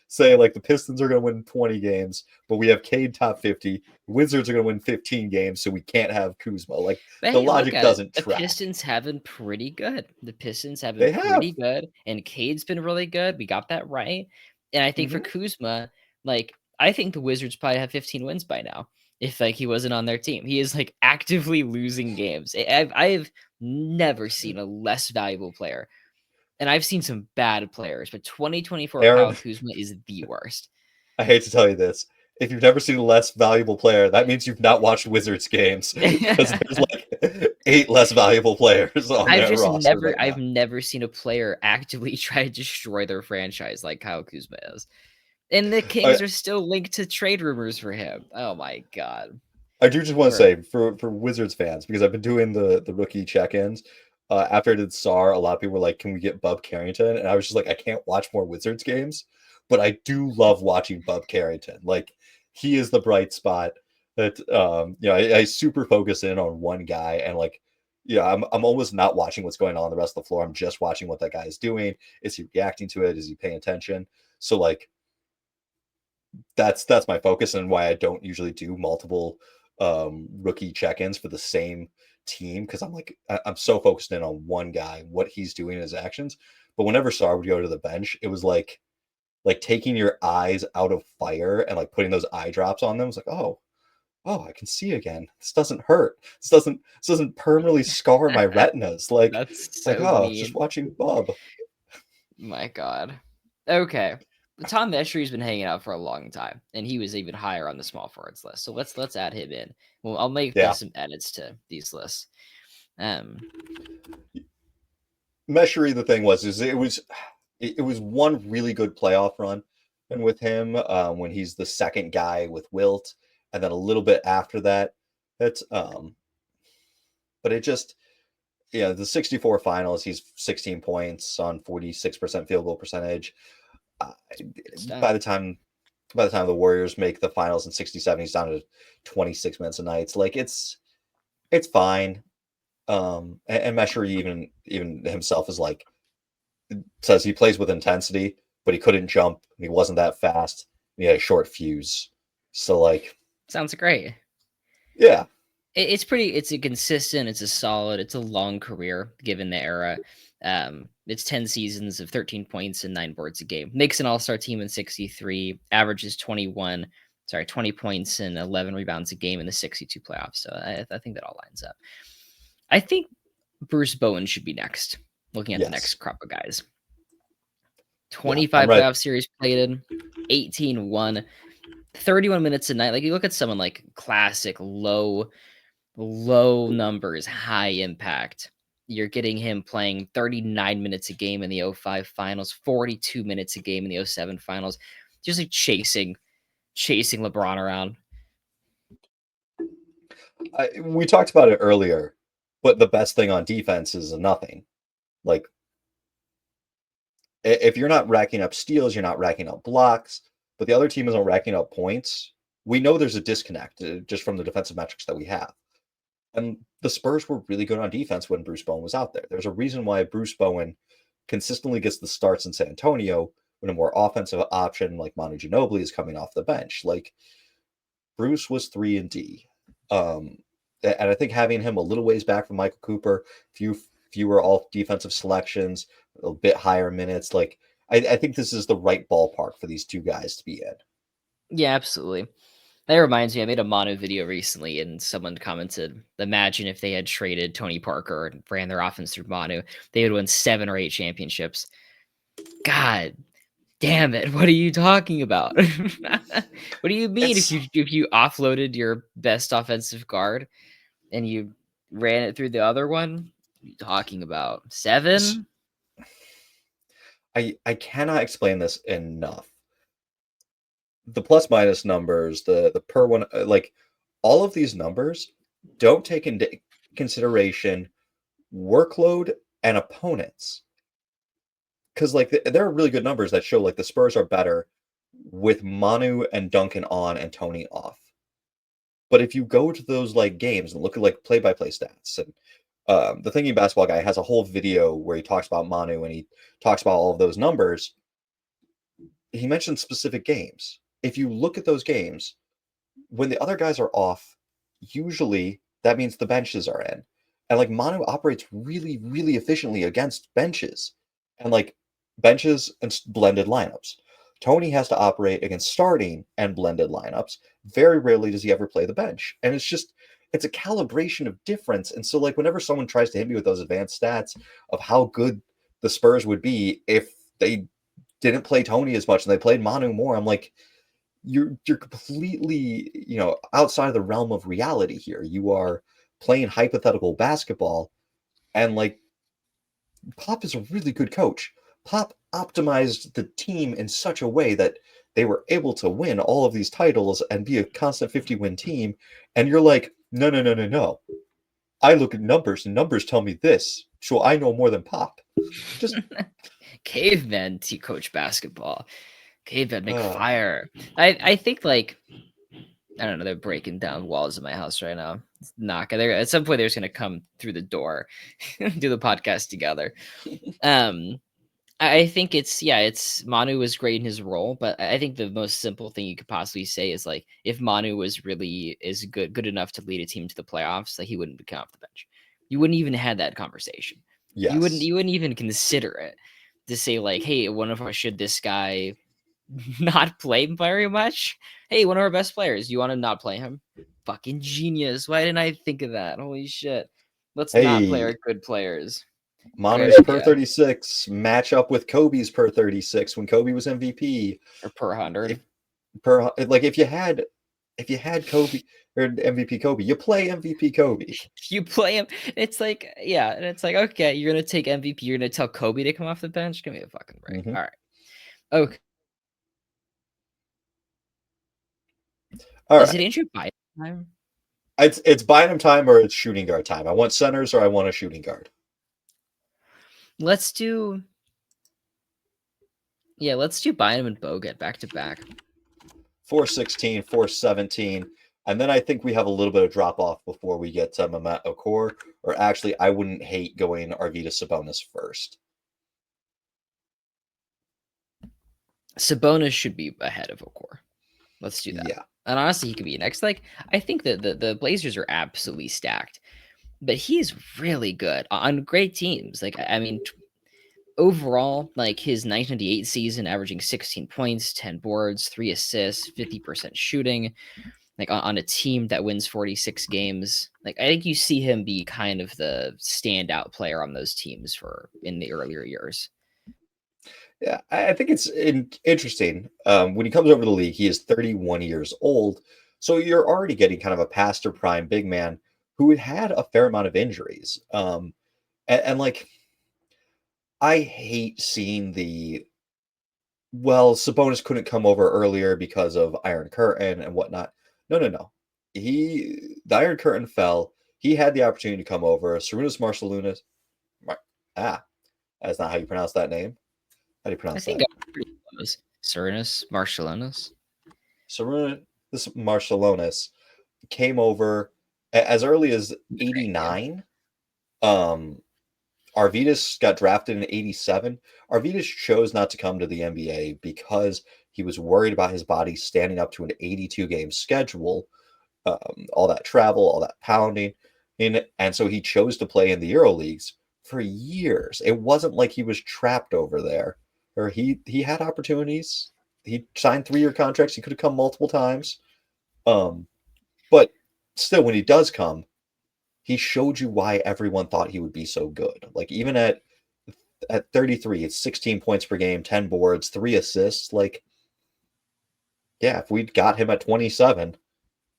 say like the Pistons are going to win 20 games, but we have Cade top 50. Wizards are going to win 15 games, so we can't have Kuzma. Like
But
the
hey, look
logic
at it.
doesn't
The
track.
Pistons have been pretty good. The Pistons have been
They have.
pretty good, and Cade's been really good. We got that right. And I think for
Hmm.
Kuzma, like I think the Wizards probably have 15 wins by now if like he wasn't on their team. He is like actively losing games. I've never seen a less valuable player. And I've seen some bad players, but 2024 Kyle
Aaron,
Kuzma is the worst.
I hate to tell you this. If you've never seen a less valuable player, that means you've not watched Wizards games because there's like 8 less valuable players on their roster right
I've
now.
never seen a player actively try to destroy their franchise like Kyle Kuzma is. And the
I,
Kings are still linked to trade rumors for him. Oh my god.
I do just want to
We're
say for Wizards fans, because I've been doing the rookie check-ins. After I did SAR, a lot of people were like, "Can we get Bub Carrington?" And I was just like, "I can't watch more Wizards games, but I do love watching Bub Carrington. Like he is the bright spot that I super focus in on one guy and like yeah, I'm almost not watching what's going on the rest of the floor. I'm just watching what that guy is doing. Is he reacting to it? Is he paying attention? So like that's my focus and why I don't usually do multiple rookie check-ins for the same team because I'm like I'm so focused in on one guy, what he's doing in his actions. But whenever Sar would go to the bench, it was like taking your eyes out of fire and like putting those eye drops on them. It's like, oh, I can see again. This doesn't hurt. This doesn't permanently scar my retinas.
That's
Like,
so
oh, it's just
mean.
watching Bub.
My god. Okay. Tom Meshery's been hanging out for a long time, and he was even higher on the small forwards list. So let's add him in. Well, I'll make
Yeah.
some edits to these lists. Um,
Meshery, the thing was, is it was one really good playoff run, and with him, when he's the second guy with Wilt, and then a little bit after that, that's but it just the 64 finals, he's 16 points on 46% field goal percentage. Uh,
Stuff.
by the time by the time the Warriors make the finals in 67, he's down to 26 minutes a night. So, like it's fine. And Meshery even himself is like says he plays with intensity, but he couldn't jump. He wasn't that fast. He had a short fuse. So like,
Sounds great.
yeah,
It's pretty. It's a consistent. It's a solid. It's a long career given the era. It's 10 seasons of 13 points and 9 boards a game. Makes an All-Star team in 63. Averages 20 points and 11 rebounds a game in the 62 playoffs. So I think that all lines up. I think Bruce Bowen should be next. Looking at the next
yes,
crop of guys.
yeah, I'm
25
right.
playoff series played in, 18-1, 31 minutes a night. Like you look at someone like classic low numbers, high impact. You're getting him playing 39 minutes a game in the '05 finals, 42 minutes a game in the '07 finals. just like chasing LeBron around.
We talked about it earlier, but the best thing on defense is nothing. Like, if you're not racking up steals, you're not racking up blocks, but the other team isn't racking up points, we know there's a disconnect just from the defensive metrics that we have. And the Spurs were really good on defense when Bruce Bowen was out there. There's a reason why Bruce Bowen consistently gets the starts in San Antonio when a more offensive option like Manu Ginobili is coming off the bench. Like, Bruce was 3-and-D. And I think having him a little ways back from Michael Cooper, fewer all defensive selections, a bit higher minutes, like I think this is the right ballpark for these two guys to be in.
Yeah, absolutely. That reminds me, I made a mono video recently, and someone commented, "Imagine if they had traded Tony Parker and ran their offense through Manu, they would win 7 or 8 championships." God damn it! What are you talking about? What do you mean
It's
if you offloaded your best offensive guard and you ran it through the other one? What are you talking about? 7?
I cannot explain this enough. The plus minus numbers, the per one, like all of these numbers don't take into consideration workload and opponents. Because like there are really good numbers that show like the Spurs are better with Manu and Duncan on and Tony off. But if you go to those like games and look at like play-by-play stats, and the Thinking Basketball Guy has a whole video where he talks about Manu and he talks about all of those numbers. He mentioned specific games. If you look at those games, when the other guys are off, usually that means the benches are in. And like Manu operates really, really efficiently against benches and like benches and blended lineups. Tony has to operate against starting and blended lineups. Very rarely does he ever play the bench. And it's a calibration of difference. And so like whenever someone tries to hit me with those advanced stats of how good the Spurs would be if they didn't play Tony as much and they played Manu more, I'm like, you're completely, outside of the realm of reality here. You are playing hypothetical basketball, and like Pop is a really good coach. Pop optimized the team in such a way that they were able to win all of these titles and be a constant 50-win team. And you're like, no, no, no, no, no. I look at numbers and numbers tell me this. So I know more than Pop. Just
Cavemen to coach basketball. Cavemen make
uh,
fire. I think like I don't know. They're breaking down walls in my house right now. It's not gonna. At some point, they're just gonna come through the door, do the podcast together. Um, I think it's Manu was great in his role, but I think the most simple thing you could possibly say is like if Manu was really is good enough to lead a team to the playoffs, like he wouldn't come off the bench. You wouldn't even have that conversation.
yes.
You wouldn't even consider it to say like, hey, one of us should this guy not play very much. Hey, one of our best players, you want to not play him? Fucking genius. Why didn't I think of that? Holy shit. Let's not play our
Hey,
good players. Great
Manu's per
idea.
36 match up with Kobe's per 36 when Kobe was MVP.
Or per 100.
If if you had Kobe or MVP Kobe, you play MVP Kobe.
You play him. It's like, yeah, and it's like, okay, you're gonna take MVP. You're gonna tell Kobe to come off the bench. Give me a fucking break.
Hmm.
All right. Okay.
All
Is it
right.
Andrew Bynum time?
It's Bynum time or it's shooting guard time. I want centers or I want a shooting guard.
Let's do. Yeah, let's do Bynum and Bogut back to back.
416, 417. And then I think we have a little bit of drop off before we get to Mehmet Okur. Or actually, I wouldn't hate going Arvydas Sabonis first.
Sabonis should be ahead of Okor. Let's do that.
Yeah.
And honestly, he could be next. Like, I think that the Blazers are absolutely stacked, but he's really good on great teams. Like, I mean, overall, like his 1998 season, averaging 16 points, 10 boards, 3 assists, 50% shooting, like on a team that wins 46 games. Like, I think you see him be kind of the standout player on those teams for in the earlier years.
Yeah, I think it's interesting. When he comes over the league, he is 31 years old. So you're already getting kind of a past or prime big man who had a fair amount of injuries. And like, I hate seeing well, Sabonis couldn't come over earlier because of Iron Curtain and whatnot. No, no, no. The Iron Curtain fell. He had the opportunity to come over. Sarunas Marciulionis. Ah, that's not how you pronounce that name. How do you
I
pronounce
think
that?
I'm pretty close. Cernus, Marcellinus.
Sarunas Marciulionis came over as early as
Great, yeah.
'89. Um, Arvydas got drafted in '87. Arvydas chose not to come to the NBA because he was worried about his body standing up to an 82 game schedule, all that travel, all that pounding. And so he chose to play in the Euro leagues for years. It wasn't like he was trapped over there, or he had opportunities. He signed 3 year contracts. He could have come multiple times. Um, but still, when he does come, he showed you why everyone thought he would be so good. Like even at 33, it's 16 points per game, 10 boards, 3 assists. Like, yeah, if we'd got him at 27,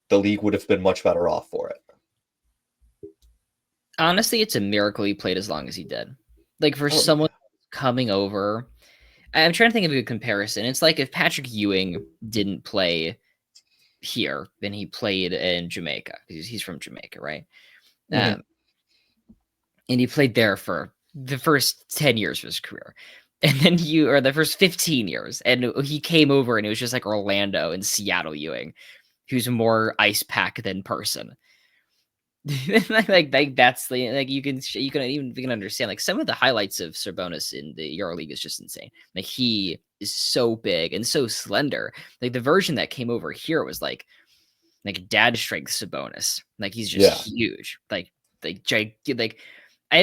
the league would have been much better off for it.
Honestly, it's a miracle he played as long as he did. Like for
Oh
someone
yeah.
coming over, I'm trying to think of a good comparison. It's like if Patrick Ewing didn't play here, then he played in Jamaica because he's from Jamaica, right?
Mm-hmm.
Um, and he played there for the first 10 years of his career. And then or the first 15 years, and he came over and it was just like Orlando and Seattle Ewing, who's more ice pack than person. like that's the like you can understand like some of the highlights of Sabonis in the EuroLeague is just insane. Like he is so big and so slender. Like the version that came over here was like dad strength Sabonis. Like he's just
Yeah.
huge. Like I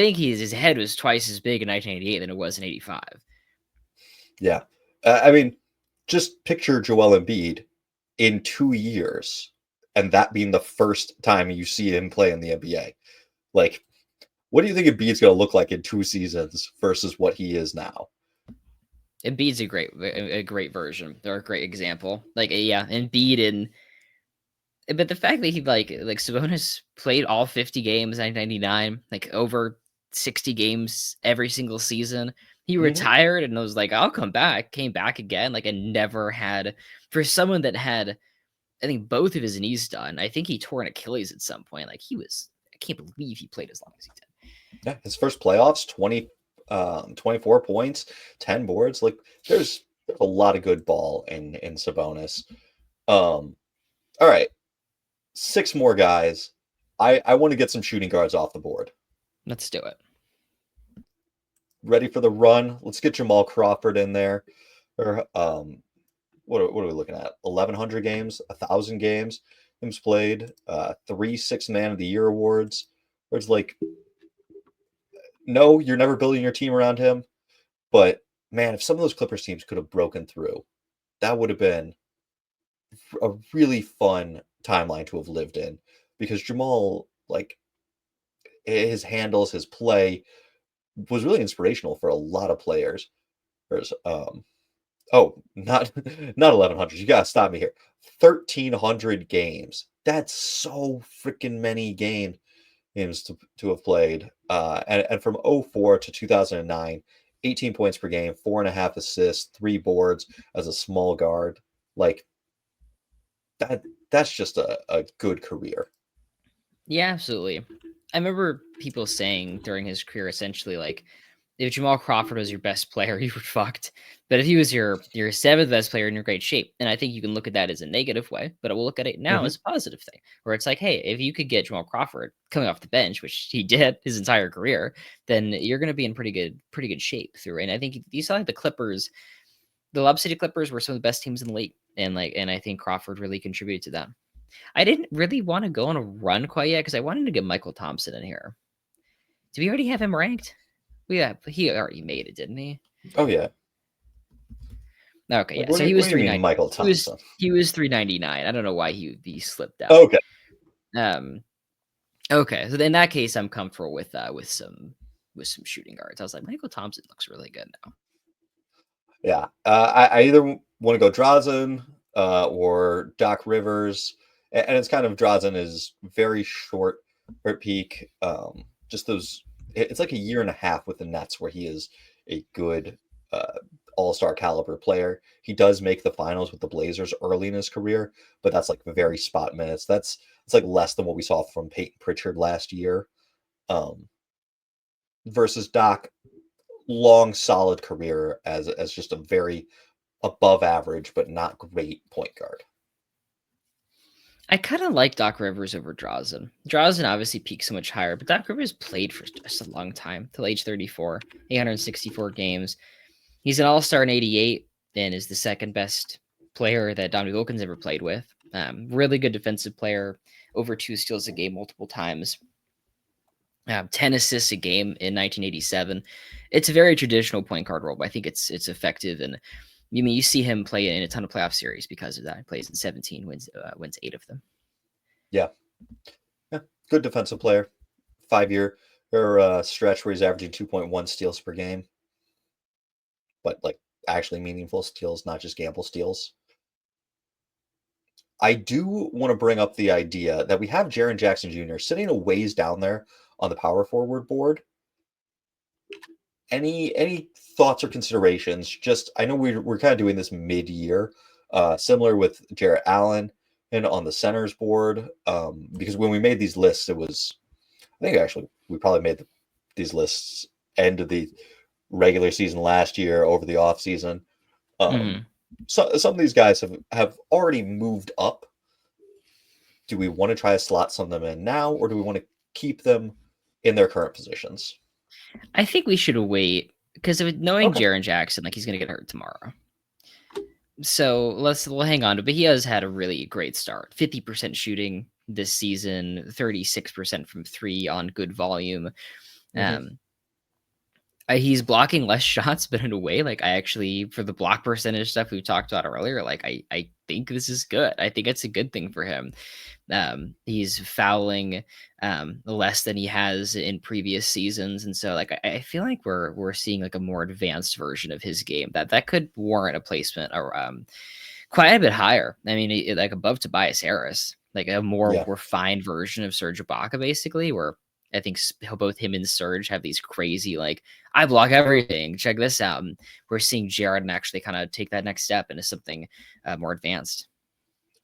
think his head was twice as big in 1988 than it was in 85.
Yeah. I mean, just picture Joel Embiid in 2 years, and that being the first time you see him play in the NBA. Like, what do you think Embiid's going to look like in 2 seasons versus what he is now?
Embiid's a great version or a great example. Like yeah, Embiid and but the fact that he like Sabonis played all 50 games 1999, like over 60 games every single season. He
Mm-hmm.
retired and was like, I'll come back, came back again, like and never had for someone that had I think both of his knees done. I think he tore an Achilles at some point. Like he was I can't believe he played as long as he did.
Yeah, his first playoffs, 24 points, 10 boards. Like, there's a lot of good ball in Sabonis. All right, 6 more guys. I want to get some shooting guards off the board.
Let's do it.
Ready for the run? Let's get Jamal Crawford in there. Or what are we looking at? 1,100 games, 1,000 games. Him's played 3 6 Man of the Year awards. Where it's like, no, you're never building your team around him. But man, if some of those Clippers teams could have broken through, that would have been a really fun timeline to have lived in, because Jamal, like, his handles, his play was really inspirational for a lot of players. There's oh, not 1,100. You gotta stop me here. 1,300 games. That's so freaking many games to have played. And from '04 to 2009, 18 points per game, 4.5 assists, 3 boards as a small guard. Like, that's just a good career.
Yeah, absolutely. I remember people saying during his career essentially like if Jamal Crawford was your best player, you were fucked. But if he was your seventh best player, you're in great shape. And I think you can look at that as a negative way, but we'll look at it now
Hmm.
as a positive thing, where it's like, hey, if you could get Jamal Crawford coming off the bench, which he did his entire career, then you're going to be in pretty good shape through. And I think you saw like the Clippers, the Lob City Clippers were some of the best teams in the league, and I think Crawford really contributed to them. I didn't really want to go on a run quite yet because I wanted to get Michael Thompson in here. Did we already have him ranked? Yeah, he already made it, didn't he?
Oh yeah.
Okay,
Like,
yeah. So he
what
was
do you mean
390.
Michael
He was
Thompson?
he was 399. I don't know why he slipped out.
Okay.
Um. Okay, so in that case, I'm comfortable with some shooting guards. I was like, Michael Thompson looks really good now.
Yeah. I either want to go Drazen or Doc Rivers. And it's kind of Drazen is very short at peak. Just those, it's like a year and a half with the Nets where he is a good, uh, all-star caliber player. He does make the finals with the Blazers early in his career, but that's like very spot minutes. It's like less than what we saw from Peyton Pritchard last year. Um, versus Doc, long solid career as just a very above average but not great point guard.
I kind of like Doc Rivers over Drazen. Drazen obviously peaked so much higher, but Doc Rivers played for just a long time, till age 34, 864 games. He's an all-star in 88 and is the second best player that Dominique Wilkins ever played with. Really good defensive player, over 2 steals a game multiple times. 10 assists a game in 1987. It's a very traditional point guard role, but I think it's effective. And you see him play in a ton of playoff series because of that. He plays in 17, wins 8 of them.
Yeah. Yeah. Good defensive player. 5-year stretch where he's averaging 2.1 steals per game. But like actually meaningful steals, not just gamble steals. I do want to bring up the idea that we have Jaren Jackson Jr. sitting a ways down there on the power forward board. Any thoughts or considerations? Just I know we're kind of doing this mid-year, similar with Jarrett Allen and on the centers board. Because when we made these lists, it was I think actually we probably made these lists end of the regular season last year over the off season. So some of these guys have already moved up. Do we want to try to slot some of them in now, or do we want to keep them in their current positions?
I think we should wait because knowing
Okay.
Jaren Jackson, like he's going to get hurt tomorrow. So we'll hang on to it. But he has had a really great start. 50% shooting this season, 36% from 3 on good volume.
Mm-hmm.
He's blocking less shots, but in a way, like I actually, for the block percentage stuff we talked about earlier, like I think this is good. I think it's a good thing for him. He's fouling less than he has in previous seasons, and so like I feel like we're seeing like a more advanced version of his game that could warrant a placement or quite a bit higher. I mean, like above Tobias Harris, like a more
Yeah.
refined version of Serge Ibaka, basically, where I think both him and Serge have these crazy, like, I block everything. Check this out. And we're seeing Jared actually kind of take that next step into something more advanced.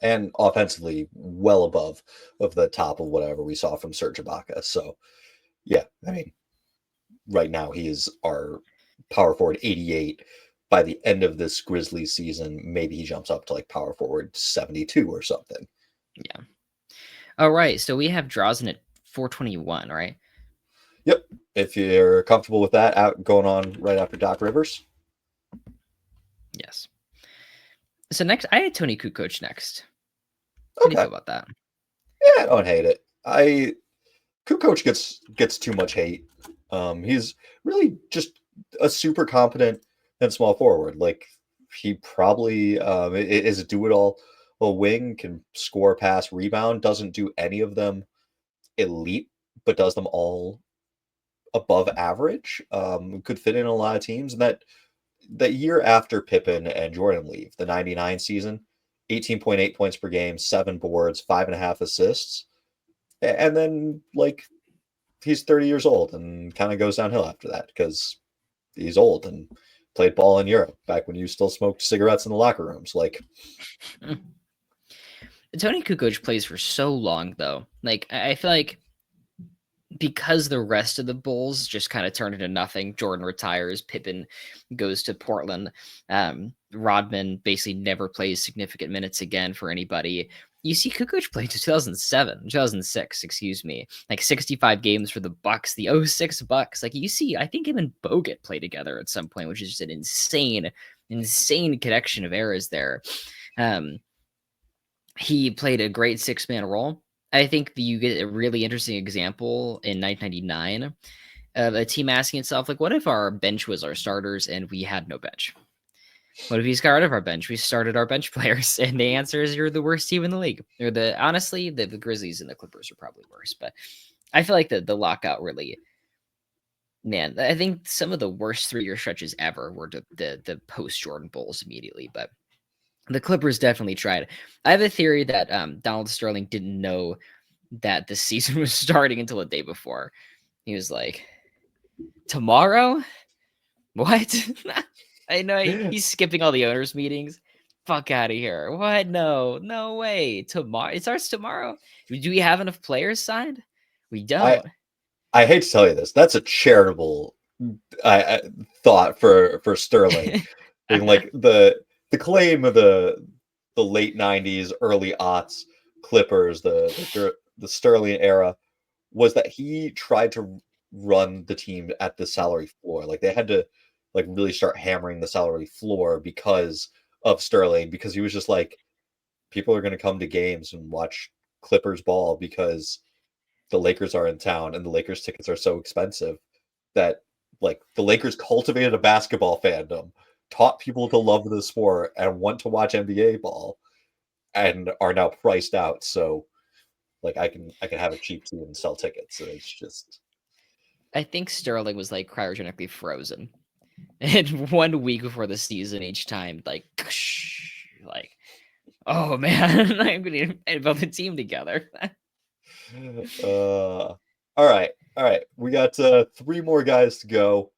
And offensively, well above of the top of whatever we saw from Serge Ibaka. So, yeah, I mean, right now he is our power forward 88. By the end of this Grizzlies season, maybe he jumps up to like power forward 72 or something.
Yeah. All right. So we have Drazen at 421, right?
Yep. If you're comfortable with that, out going on right after Doc Rivers.
Yes. So next, I had Tony Kukoc next. How do you
Okay.
feel about that?
Yeah, I don't hate it. Kukoc gets too much hate. He's really just a super competent and small forward. Like he probably is a do-it-all. A wing, can score, pass, rebound. Doesn't do any of them elite, but does them all above average. Could fit in a lot of teams. And that year after Pippen and Jordan leave, the 99 season, 18.8 points per game, 7 boards, 5.5 assists. And then like he's 30 years old and kind of goes downhill after that because he's old and played ball in Europe back when you still smoked cigarettes in the locker rooms. Like,
Tony Kukoc plays for so long, though. Like, I feel like because the rest of the Bulls just kind of turned into nothing. Jordan retires, Pippen goes to Portland. Rodman basically never plays significant minutes again for anybody. You see Kukoc play to 2006, excuse me, like 65 games for the Bucks, the '06 Bucks. Like you see, I think him and Bogut play together at some point, which is just an insane connection of eras there. He played a great 6-man role. I think you get a really interesting example in 1999 of a team asking itself, like, what if our bench was our starters and we had no bench? What if we got rid of our bench? We started our bench players, and the answer is you're the worst team in the league. Or honestly, the Grizzlies and the Clippers are probably worse. But I feel like the lockout really, man, I think some of the worst 3-year stretches ever were the post Jordan Bulls immediately. But the Clippers definitely tried. I have a theory that Donald Sterling didn't know that the season was starting until the day before. He was like, tomorrow? What? I know he's skipping all the owners' meetings. Fuck out of here. What? No, no way. Tomorrow it starts tomorrow. Do we have enough players signed? We
I
don't.
I hate to tell you this. That's a charitable I thought for Sterling. Being like the claim of the late '90s, early aughts Clippers, the Sterling era was that he tried to run the team at the salary floor. Like they had to like really start hammering the salary floor because of Sterling, because he was just like, people are going to come to games and watch Clippers ball because the Lakers are in town and the Lakers tickets are so expensive that like the Lakers cultivated a basketball fandom, taught people to love the sport and want to watch NBA ball, and are now priced out. So like I can have a cheap team and sell tickets. And it's just
I think Sterling was like cryogenically frozen. And 1 week before the season each time, like like, oh man, I'm gonna build a team together.
all right. All right. We got three more guys to go.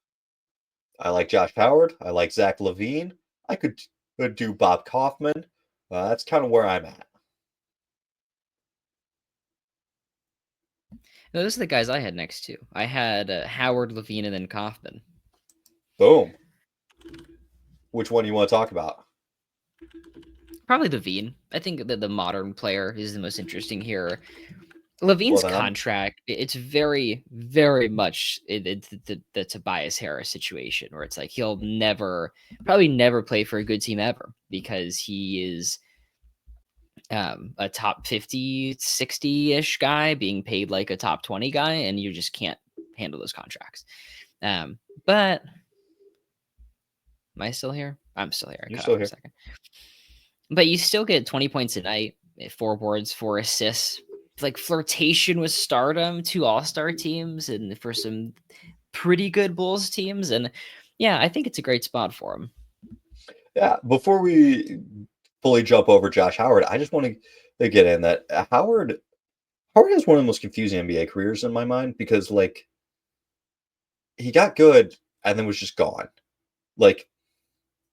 I like Josh Howard. I like Zach Lavine. I could do Bob Kaufman. That's kind of where I'm at.
No, those are the guys I had next to. I had Howard, Lavine, and then Kaufman.
Boom. Which one do you want to talk about?
Probably Lavine. I think that the modern player is the most interesting here.
Well,
Levine's
then I'm
contract, it's very, very much the Tobias Harris situation where it's like he'll probably never play for a good team ever because he is a top 50, 60-ish guy being paid like a top 20 guy, and you just can't handle those contracts. But am I still here? I'm still here. I
you're
cut out
still
for a
here.
second. But you still get 20 points a night, 4 boards, 4 assists. Like flirtation with stardom, 2 all-star teams, and for some pretty good Bulls teams. And yeah, I think it's a great spot for him.
Yeah. Before we fully jump over Josh Howard, I just want to get in that Howard has one of the most confusing NBA careers in my mind because like he got good and then was just gone. Like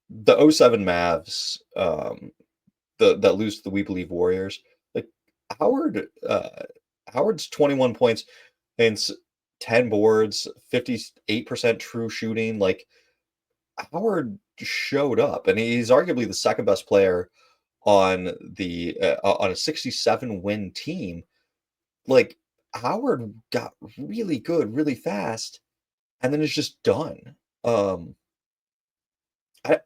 the '07 Mavs, that lose to the We Believe Warriors. Like Howard, Howard's 21 points and 10 boards, 58% true shooting. Like Howard showed up, and he's arguably the second best player on a 67 win team. Like Howard got really good really fast, and then it's just done. Um, I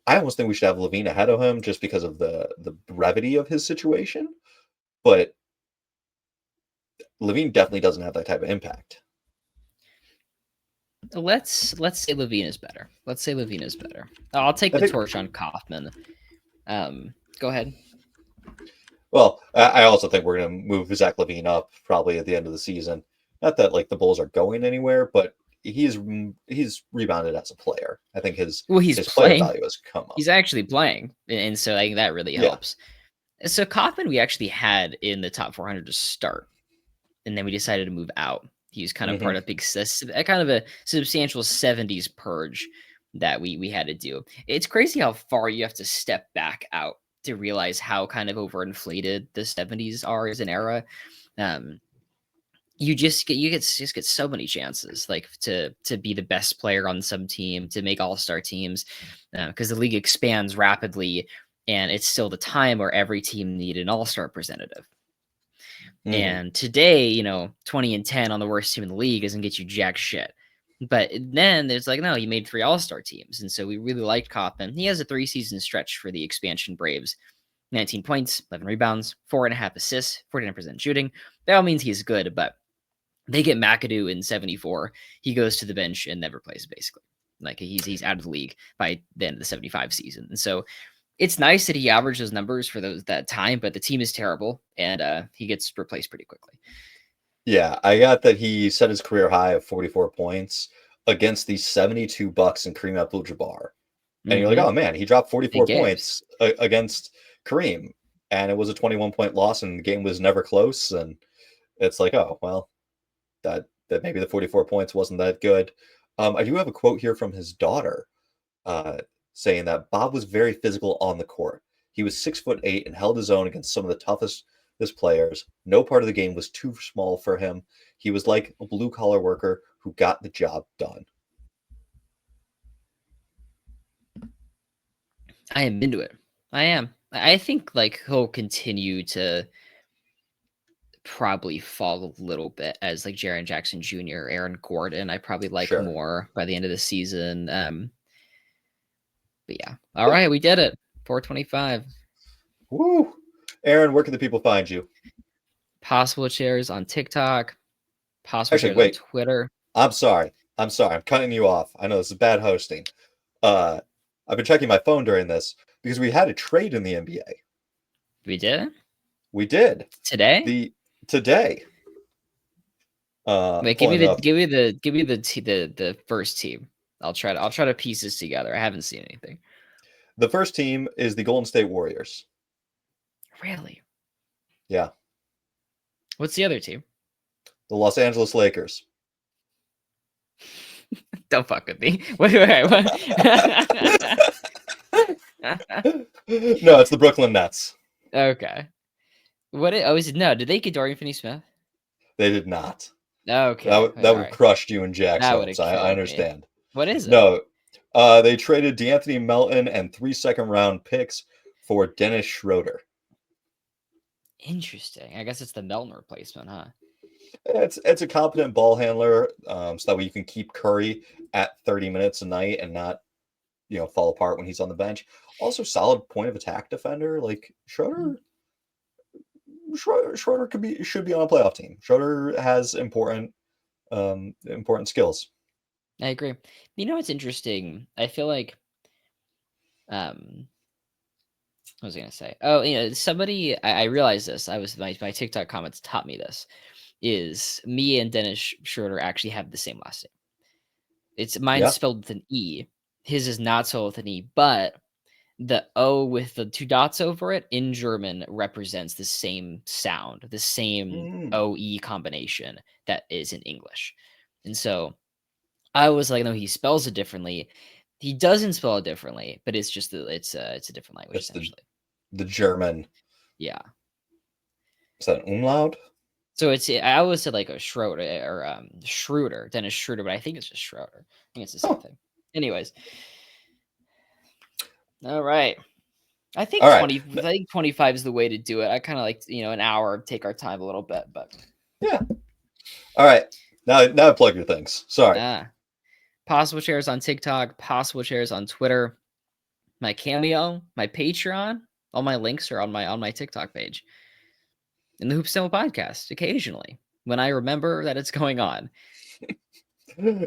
I almost think we should have Lavine ahead of him just because of the brevity of his situation, but Lavine definitely doesn't have that type of impact.
Let's say Lavine is better. Let's say Lavine is better. I'll take
I
the
think
torch on Kaufman. Go ahead.
well, I also think we're going to move Zach Lavine up probably at the end of the season. Not that like the Bulls are going anywhere, but he's rebounded as a player. I think his
Well, he's
his player
playing.
value has come up.
He's actually playing, and so I think that really
Yeah.
helps. So Kaufman, we actually had in the top 400 to start, and then we decided to move out. He was kind of part
Hmm.
of a kind of a substantial 70s purge that we had to do. It's crazy how far you have to step back out to realize how kind of overinflated the 70s are as an era. Um, you just get so many chances like to be the best player on some team, to make all-star teams, because the league expands rapidly, and it's still the time where every team needed an all-star representative.
Hmm.
And today, 20 and 10 on the worst team in the league doesn't get you jack shit. But then there's like, no, you made 3 all-star teams. And so we really liked Kaufman. He has a 3-season stretch for the expansion Braves. 19 points, 11 rebounds, 4.5 assists, 49% shooting. That all means he's good, but they get McAdoo in 74. He goes to the bench and never plays, basically. Like he's out of the league by the end of the 75 season. And so it's nice that he averaged those numbers for that time, but the team is terrible, and he gets replaced pretty quickly.
Yeah, I got that he set his career high of 44 points against the 72 Bucks and Kareem Abdul-Jabbar. And you're like,
Mm-hmm.
oh man, he dropped
Big
44
games.
points against Kareem, and it was a 21-point loss, and the game was never close. And it's like, oh well, that maybe the 44 points wasn't that good. I do have a quote here from his daughter. uh, saying that Bob was very physical on the court. He was 6'8" and held his own against some of the toughest players. No part of the game was too small for him. He was like a blue collar worker who got the job done.
I am into it. I am. I think like he'll continue to probably fall a little bit as like Jaren Jackson Jr., Aaron Gordon. I probably like
Sure.
more by the end of the season. But yeah. All right, we did it. 425.
Woo! Aaron, where can the people find you?
Possible Chairs on TikTok. Possible
Actually,
Chairs
wait.
on Twitter.
I'm sorry. I'm cutting you off. I know this is bad hosting. I've been checking my phone during this because we had a trade in the NBA.
We did?
We did.
Today?
Today.
Wait, give me the first team. I'll try to piece this together. I haven't seen anything.
The first team is the Golden State Warriors.
Really?
Yeah.
What's the other team?
The Los Angeles Lakers.
Don't fuck with me. Wait.
No, it's the Brooklyn Nets.
Okay. Did they get Dorian Finney-Smith?
They did not.
Okay.
That would
right.
crushed you and Jack's
That would
hopes.
have
I
killed
understand.
me. What is it?
No. They traded DeAnthony Melton and 3 second-round picks for Dennis Schroeder.
Interesting. I guess it's the Melton replacement, huh?
It's a competent ball handler, so that way you can keep Curry at 30 minutes a night and not, fall apart when he's on the bench. Also, solid point of attack defender. Like Schroeder should be on a playoff team. Schroeder has important skills.
I agree. You know what's interesting? I feel like, what was I gonna say? Oh, somebody. I realized this. My TikTok comments taught me this. Is me and Dennis Schroeder actually have the same last name. It's mine's spelled with an E. His is not spelled with an E, but the O with the 2 dots over it in German represents the same sound, the same OE combination that is in English. And so I was like, no, he spells it differently. He doesn't spell it differently, but it's just it's a different language essentially.
The German.
Yeah.
Is that an umlaut?
So I always said like a Schroeder or Schroeder, Dennis Schroeder, but I think it's just Schroeder. I think it's the same thing. Anyways. All right. I think 25 is the way to do it. I kind of like, an hour, take our time a little bit, but
yeah. All right. Now plug your things. Sorry.
Possible Chairs on TikTok, Possible Chairs on Twitter, my Cameo, my Patreon, all my links are on my TikTok page. In the Hoops Temple podcast, occasionally, when I remember that it's going on.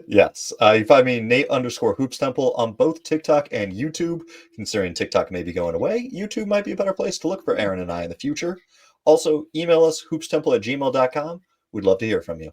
Yes. You find me Nate_Hoops Temple on both TikTok and YouTube. Considering TikTok may be going away, YouTube might be a better place to look for Aaron and I in the future. Also, email us hoopstemple@gmail.com. We'd love to hear from you.